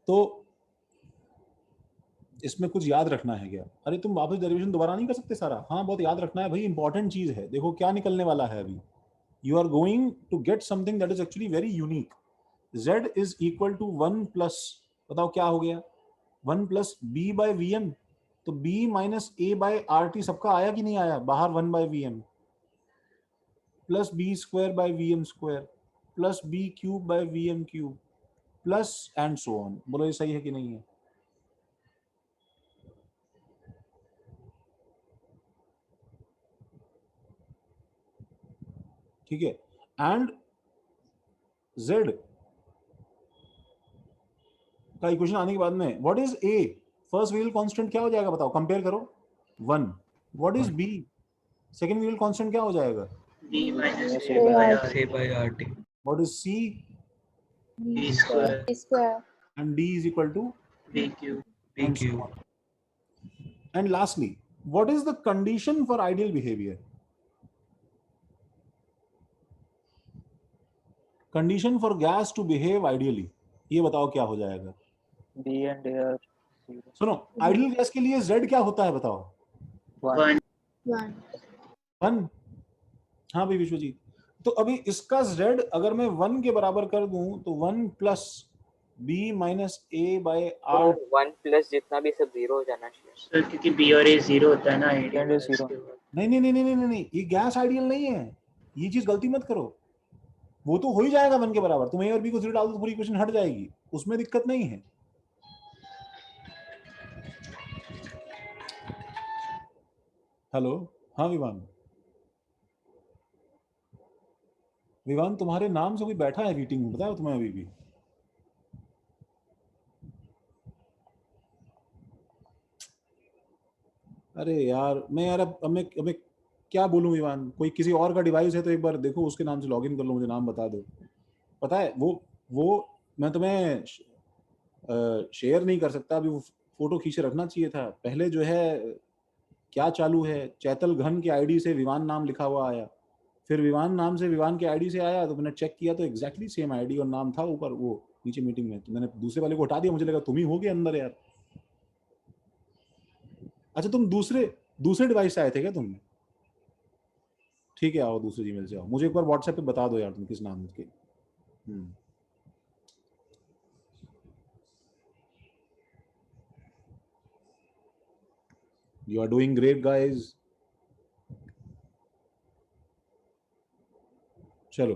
तो इसमें कुछ याद रखना है क्या? अरे तुम वापस डेरिवेशन दोबारा नहीं कर सकते सारा? हाँ, बहुत याद रखना है भाई, इंपॉर्टेंट चीज है। देखो क्या निकलने वाला है अभी, you are going to get something that is actually very unique. z is equal to 1 plus, बताओ क्या हो गया, 1 प्लस b बाय वीएम, तो b minus a by R T सबका आया कि नहीं आया बाहर, 1 by VM plus B square by VM square plus B cube by VM cube plus and so on. बोलो ये सही है कि नहीं है? ठीक है, एंड z का इक्वेशन आने के बाद में what is a, first variable constant क्या हो जाएगा बताओ, कंपेयर करो 1। What is b, second variable constant क्या हो जाएगा, b minus a by rt. What is c, b square and d is equal to b cube. and so on. And lastly, what is the condition for ideal behavior? Condition for gas to behave ideally, ये बताओ क्या हो जाएगा? B and A are 0. सुनो, ideal gas के लिए z क्या होता है बताओ? 1 1। हाँ भाई विश्वजीत, तो अभी इसका z अगर मैं 1 के बराबर कर दूं तो 1 plus b minus a by r, 1 plus जितना भी सब 0 हो जाना चाहिए सर, क्योंकि b और a 0 होता है ना आइडियल And A 0. नहीं नहीं नहीं नहीं नहीं नहीं, ये गैस आइडियल नहीं है, ये चीज गलती मत करो, वो तो हो ही जाएगा 1 के बराबर, तुम a और b को 0 डाल दो तो पूरी इक्वेशन हट जाएगी, उसमें दिक्कत नहीं है। हेलो, हाँ विवान, विवान तुम्हारे नाम से कोई बैठा है मीटिंग में, बताओ तुम्हें अभी भी? अरे यार मैं यार अब मैं क्या बोलूं विवान, कोई किसी और का डिवाइस है तो एक बार देखो उसके नाम से लॉगिन कर लो, मुझे नाम बता दो। पता है वो मैं तुम्हें शेयर नहीं कर सकता अभी, वो फोटो खींचे रखना चाहिए था पहले। जो है क्या चालू है, चैतल घन के आईडी से विवान नाम लिखा हुआ आया, फिर विवान नाम से विवान के आईडी से आया, तो मैंने चेक किया तो एग्जैक्टली सेम आईडी और नाम था ऊपर वो नीचे मीटिंग में, तो मैंने दूसरे वाले को हटा दिया, मुझे लगा तुम ही हो गए अंदर यार। अच्छा तुम दूसरे डिवाइस से आए थे क्या तुम? ठीक है आओ दूसरे जीमेल से आओ, मुझे एक बार व्हाट्सएप पे बता दो यार तुम किस नाम के। You are doing great guys. चलो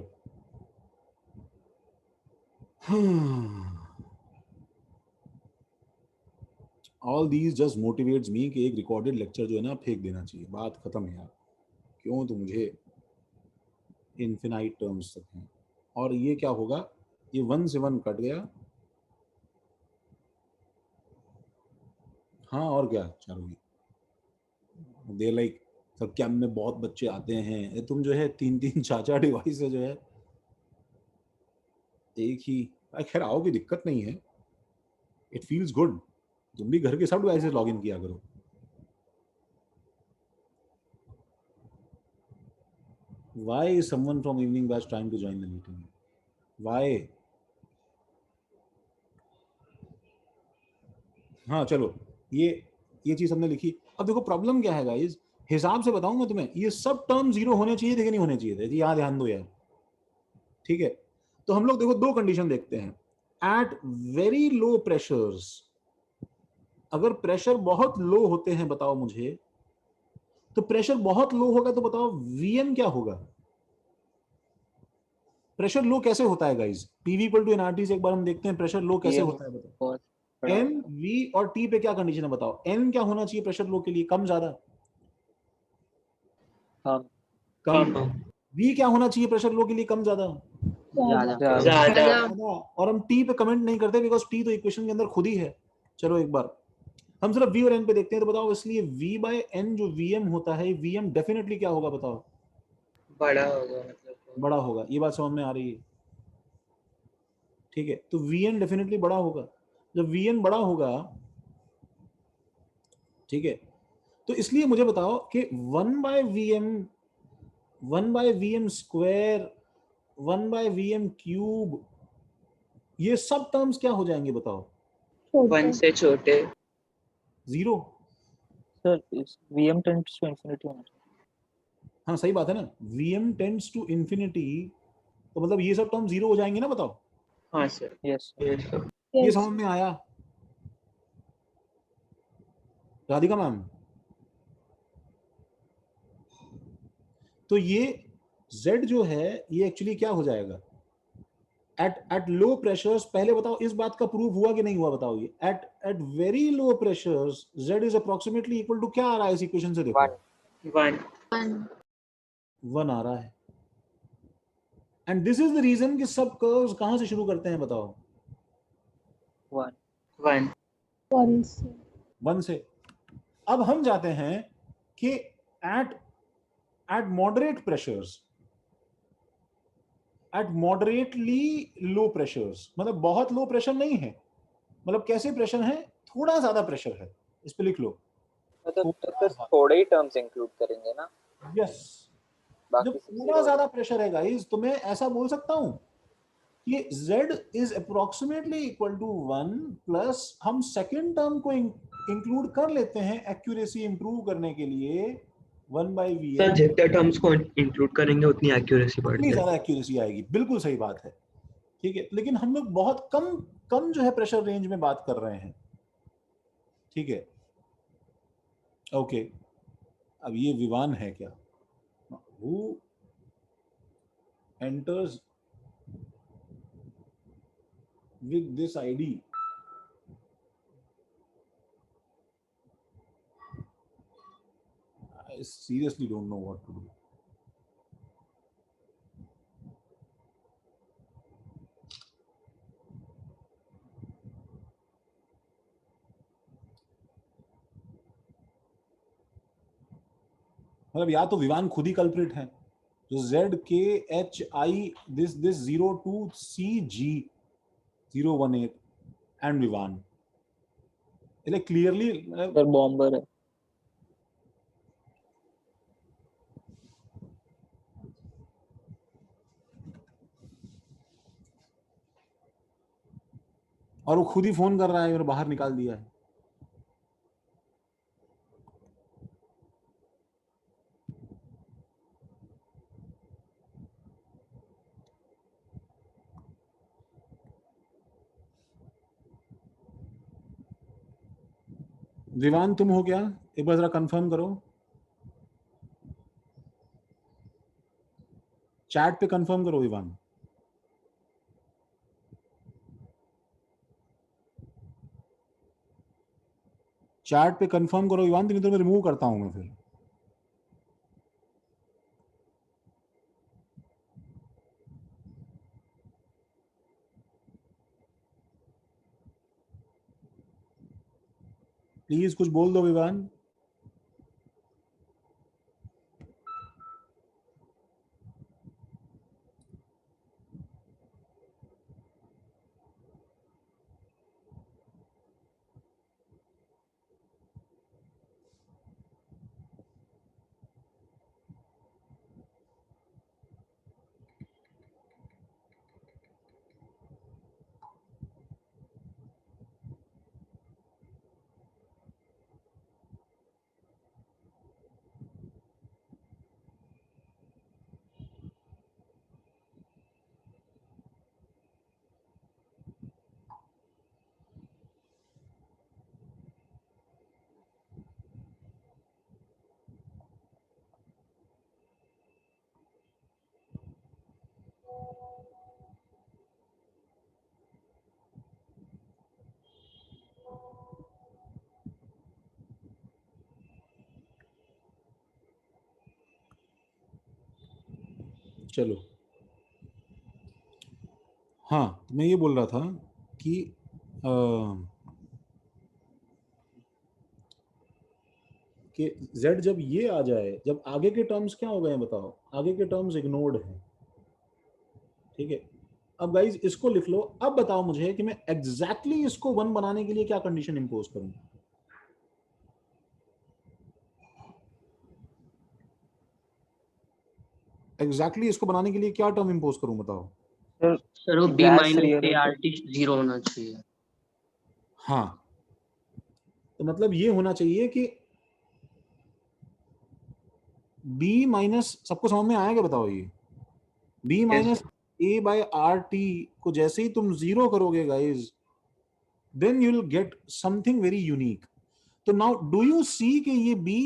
all these just motivates me कि एक रिकॉर्डेड लेक्चर जो है ना फेंक देना चाहिए, बात खत्म है यार। क्यों, तो मुझे इनफिनाइट टर्म्स तक हैं, और ये क्या होगा, ये 1 से 1 कट गया, हाँ और क्या चारोगी दे लाइक सब कैंप में बहुत बच्चे आते हैं, तुम जो है 3-3 4-4 डिवाइस है जो है एक ही, खैर आओ की दिक्कत नहीं है, इट फील्स गुड, तुम भी घर के सब डिवाइसेस लॉग इन किया करो। Why is someone from evening batch trying to join the meeting? Why? हाँ चलो ये चीज हमने लिखी। अब देखो प्रॉब्लम क्या है गाइस, हिसाब से बताऊं मैं तुम्हें, ये सब टर्म 0 होने चाहिए थे कि नहीं होने चाहिए थे, यहाँ ध्यान दो यार। ठीक है, तो हम लोग देखो 2 कंडीशन देखते हैं। एट वेरी लो प्रेशर्स, अगर प्रेशर बहुत लो होते हैं बताओ मुझे, तो प्रेशर बहुत लो होगा तो बताओ Vm क्या होगा? प्रेशर लो कैसे होता है guys? PV equal to nRT से एक बार हम देखते हैं प्रेशर लो कैसे होता है, बताओ। N, V और T पे क्या कंडीशन है बताओ? N क्या होना चाहिए प्रेशर लो के लिए, कम ज्यादा? कम। V क्या होना चाहिए प्रेशर लो के लिए, कम ज्यादा? ज्यादा। और हम T पे कमेंट नहीं करते बिकॉज T तो इक्वेशन के अंदर खुद ही है। चलो एक बार हम सिर्फ V और N पे देखते हैं, तो बताओ इसलिए V बाय N जो Vm होता है, Vm डेफिनेटली क्या होगा बताओ? बड़ा होगा, मतलब बड़ा होगा। ये बात समझ में आ रही है? ठीक है, तो Vn डेफिनेटली बड़ा होगा। जब Vn बड़ा होगा, ठीक है, तो इसलिए मुझे बताओ कि 1 by Vm square, 1 by Vm cube, ये सब टर्म्स क्या हो जाएंगे बताओ? 1 से छोटे 0। Sir Vm tends to infinity होना चाहिए। हाँ सही बात है ना, Vm टेंड्स टू इंफिनिटी, तो मतलब ये सब टर्म 0 हो जाएंगे ना बताओ? हाँ सर। Yes sir. ये समझ में आया राधिका मैम? तो ये Z जो है ये एक्चुअली क्या हो जाएगा एट लो प्रेशर्स? पहले बताओ इस बात का प्रूफ हुआ कि नहीं हुआ, बताओ ये at very low pressures Z is approximately equal to क्या आ रहा है इस इक्वेशन से? देखो 1 आ रहा है। And this is the reason कि सब कर्व्स कहां से शुरू करते हैं बताओ? 1 से। अब हम जाते हैं कि at moderate pressures, at moderately low pressures, मतलब बहुत लो प्रेशर नहीं है, मतलब कैसे प्रेशर है, थोड़ा ज्यादा प्रेशर है, इस पे लिख लो। मतलब तो थोड़े ही टर्म्स इंक्लूड करेंगे ना? यस, जब थोड़ा ज्यादा प्रेशर है गाइस तो मैं ऐसा बोल सकता हूं कि Z is approximately equal to 1 plus हम सेकेंड टर्म को इंक्लूड कर लेते हैं एक्यूरेसी इंप्रूव करने के लिए 1/Vm। सर जितने टर्म्स को इंक्लूड करेंगे उतनी एक्यूरेसी बढ़ उतनी जाएगी। ज्यादा एक्यूरेसी आएगी, बिल्कुल सही बात है। ठीक है, लेकिन हम लोग बहुत कम जो है प्रेशर रेंज में बात कर रहे हैं। ठीक है, ओके। अब ये विवान है क्या? Who enters with this ID? I seriously don't know what to do. मतलब या तो विवान खुद ही कल्प्रिट है, जो ZKHI this 02CG018 and Vivaan, એટલે क्लियरली सर बॉम्बर है। और वो खुद ही फोन कर रहा है और बाहर निकाल दिया है। विवान तुम हो क्या? एक बार जरा कंफर्म करो, चैट पे कंफर्म करो विवान। चैट पे कंफर्म करो विवान, नहीं तो मैं रिमूव करता हूं मैं फिर। प्लीज कुछ बोल दो विवान। चलो, हाँ मैं ये बोल रहा था कि Z जब ये आ जाए, जब आगे के टर्म्स क्या हो गए हैं बताओ? आगे के टर्म्स इग्नोर्ड हैं। ठीक है, अब गाइज इसको लिख लो। अब बताओ मुझे कि मैं एग्जैक्टली इसको 1 बनाने के लिए क्या कंडीशन इंपोज करूं? एग्जैक्टली इसको बनाने के लिए क्या टर्म इंपोज करूं बताओ? सर वो B माइनस से RT 0 होना चाहिए। हाँ, तो मतलब ये होना चाहिए कि B माइनस, सबको समझ में आएगा बताओ? ये B minus A by RT को जैसे ही तुम जीरो करोगे guys, then you'll get something very unique. तो now do you see कि ये B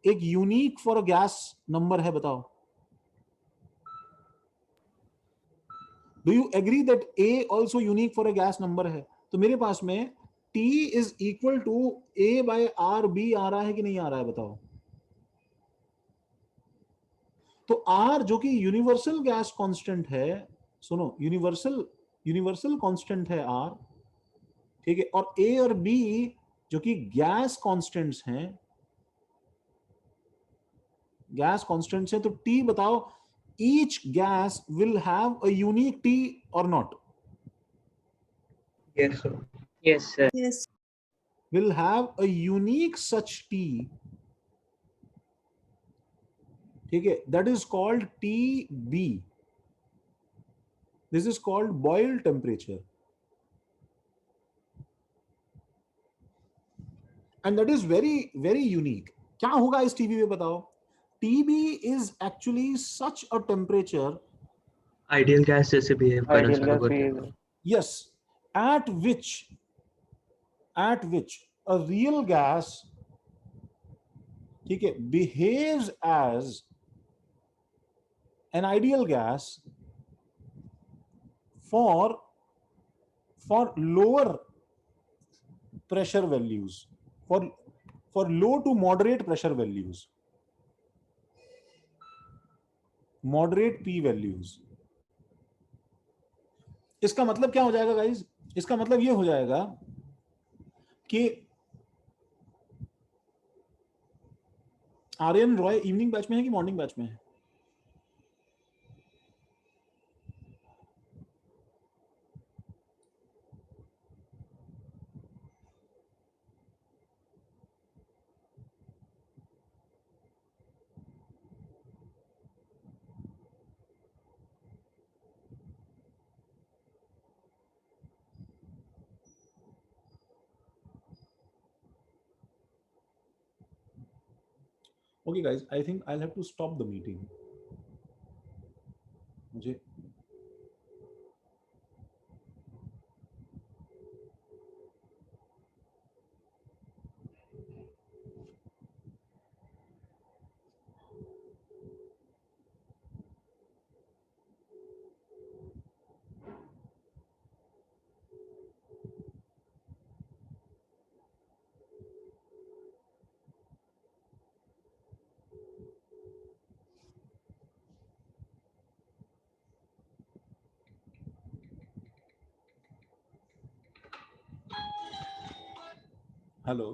एक unique for a gas number है? बताओ, do you agree that A also unique for a gas number है? तो मेरे पास में T is equal to A by R B आ रहा है कि नहीं आ रहा है? बताओ। तो R जो कि यूनिवर्सल गैस कांस्टेंट है, सुनो, यूनिवर्सल कांस्टेंट है R, ठीक है, और A और B जो कि गैस कांस्टेंट्स हैं, गैस कांस्टेंट्स हैं, तो T बताओ, each gas will have a unique T or not? Yes, sir. Yes, sir. Yes. Will have a unique such T, ठीक है, that is called TB. This is called boil temperature, and that is very very unique. क्या होगा इस TB में बताओ? TB is actually such a temperature, Ideal gas जैसे behave करना ideal चालू गैस कर भी देगा। yes, at which a real gas, ठीक है, behaves as an ideal gas for lower pressure values, for low to moderate pressure values, moderate P values. इसका मतलब क्या हो जाएगा गाइज? इसका मतलब ये हो जाएगा कि आर्यन रॉय इवनिंग बैच में है कि मॉर्निंग बैच में है? Okay guys, I think I'll have to stop the meeting. मुझे हेलो,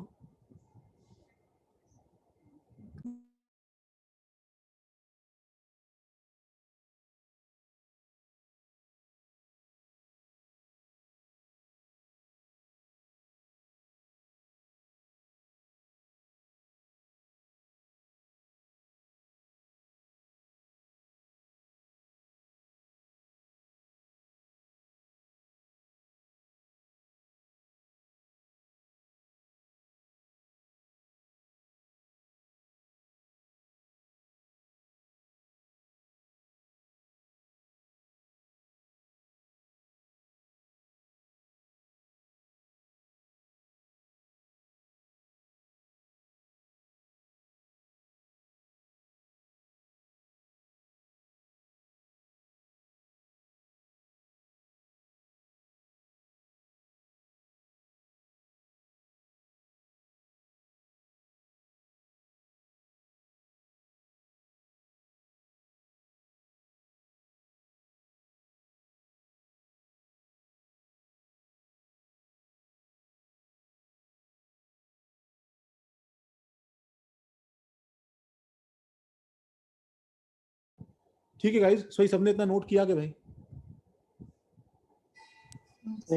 ठीक है गाइज, सो सबने इतना नोट किया कि भाई?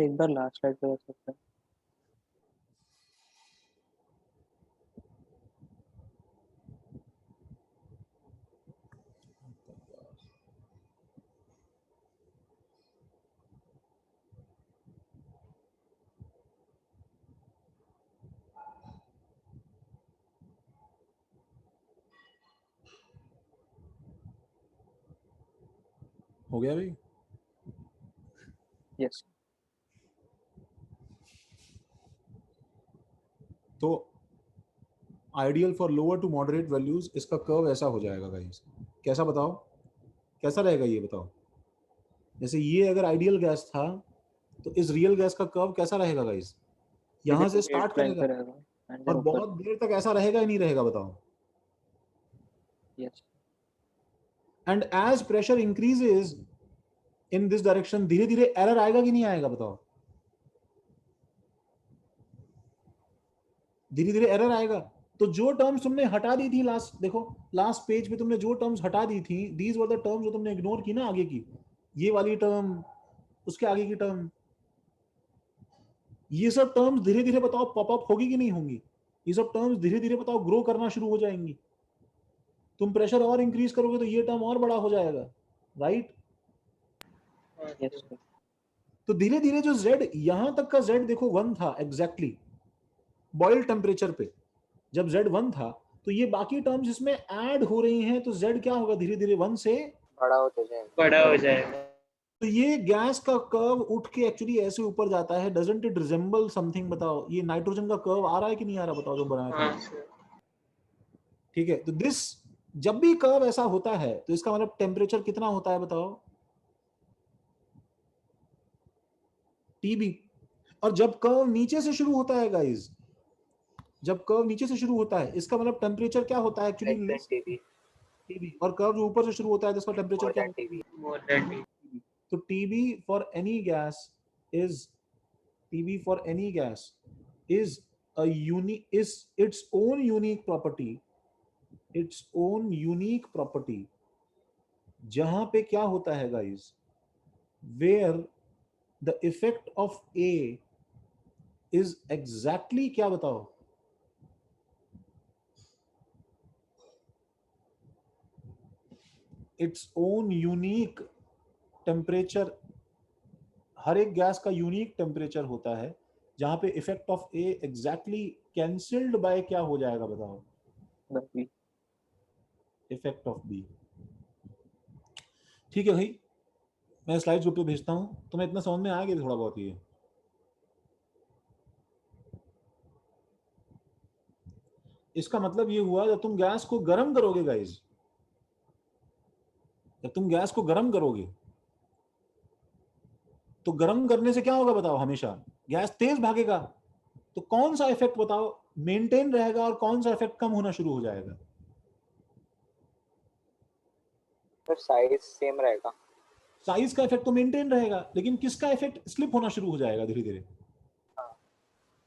एक बार लास्ट स्लाइड पे जा सकते हैं? हो गया भाई? यस तो ideal for lower to moderate values, इसका कर्व ऐसा हो जाएगा गाइस। कैसा बताओ, कैसा रहेगा ये बताओ? जैसे ये अगर आइडियल गैस था तो इस रियल गैस का कर्व कैसा रहेगा गाइस? यहां से स्टार्ट करेगा एंड और देन बहुत देर तक ऐसा रहेगा ही नहीं रहेगा, बताओ? Yes and as pressure increases in this direction, धीरे धीरे एरर आएगा कि नहीं आएगा बताओ? धीरे धीरे एरर आएगा। तो जो टर्म्स तुमने हटा दी थी लास्ट, देखो लास्ट पेज पे तुमने जो टर्म्स हटा दी थी, दीज वर द टर्म्स जो तुमने इग्नोर की ना, आगे की ये वाली टर्म, उसके आगे की टर्म, ये सब टर्म्स धीरे धीरे बताओ पॉपअप होगी कि नहीं होंगी? ये सब टर्म्स धीरे धीरे बताओ ग्रो करना शुरू हो जाएंगी। तुम प्रेशर और इंक्रीज करोगे तो ये टर्म और बड़ा हो जाएगा, राइट? यस तो धीरे धीरे जो z, यहां तक का z देखो 1 था एग्जैक्टली बॉइल टेम्परेचर पे, जब z 1 था, तो ये बाकी टर्म्स इसमें ऐड हो रही हैं, तो z क्या होगा? धीरे धीरे 1 से बड़ा होता जाएगा। बड़ा हो जाएगा। तो ये गैस का कर्व उठ के एक्चुअली ऐसे ऊपर जाता है। Doesn't it resemble something? बताओ ये नाइट्रोजन का कर्व आ रहा है कि नहीं आ रहा? बताओ जो बनाया था। हाँ सर। ठीक है, तो दिस जब भी कर्व ऐसा होता है तो इसका मतलब टेम्परेचर कितना होता है बताओ? टीबी। और जब कर्व नीचे से शुरू होता है गाइस, जब कर्व नीचे से शुरू होता है इसका मतलब टेम्परेचर क्या होता है एक्चुअली? Less TB. और कर्व जो ऊपर से शुरू होता है तो इसका टेम्परेचर क्या होता है? मोर देन तो TB for any gas is, TB for any gas is a unique, is its own unique property, its own unique property, जहां पे क्या होता है guys, where the effect of A is exactly क्या बताओ? its own unique temperature, हर एक gas का unique temperature होता है जहां पे effect of A exactly cancelled by क्या हो जाएगा बताओ? Effect of B. ठीक है भाई, मैं स्लाइड्स ग्रुप पे भेजता हूं, तुम्हें इतना समझ में आ गया थोड़ा बहुत? ये इसका मतलब ये हुआ जब तुम गैस को गर्म करोगे गाइस, जब तुम गैस को गर्म करोगे तो गर्म करने से क्या होगा बताओ? हमेशा गैस तेज भागेगा, तो कौन सा इफेक्ट बताओ मेंटेन रहेगा और कौन सा इफेक्ट कम होना शुरू हो जाएगा? पर साइज सेम रहेगा। साइज का इफेक्ट तो मेंटेन रहेगा, लेकिन किसका इफेक्ट स्लिप होना शुरू हो जाएगा धीरे धीरे?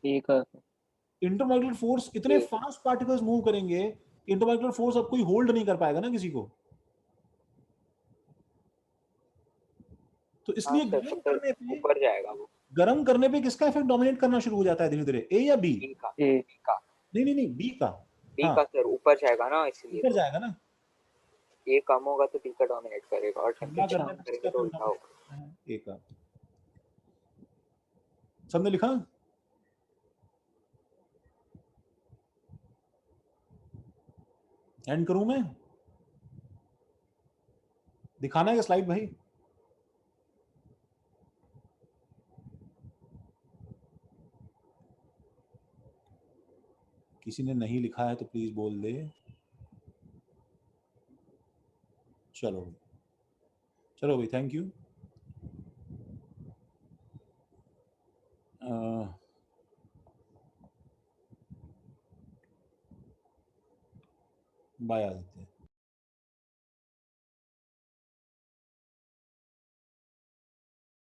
एक इंटरमॉलिक्यूलर फोर्स, इतने फास्ट पार्टिकल्स मूव करेंगे, इंटरमॉलिक्यूलर फोर्स अब कोई होल्ड नहीं कर पाएगा ना किसी को। तो इसलिए गर्म करने पे, ऊपर जाएगा वो। गर्म करने पे किसका इफेक्ट डोमिनेट करना शुरू हो जाता है धीरे धीरे? ए या बी? बी का। नहीं नहीं नहीं, बी का। बी का सर ऊपर जाएगा ना, इसलिए ऊपर जाएगा ना। ए कम होगा तो बी का डोमिनेट करेगा, और टेम्परेचर कम करेगा तो उल्टा होगा। ए का। सबने लिखा? एंड करूं मैं? दिखाना है स्लाइड भाई? किसी ने नहीं लिखा है तो प्लीज बोल दे। चलो चलो भाई, थैंक यू। बाय आदित्य।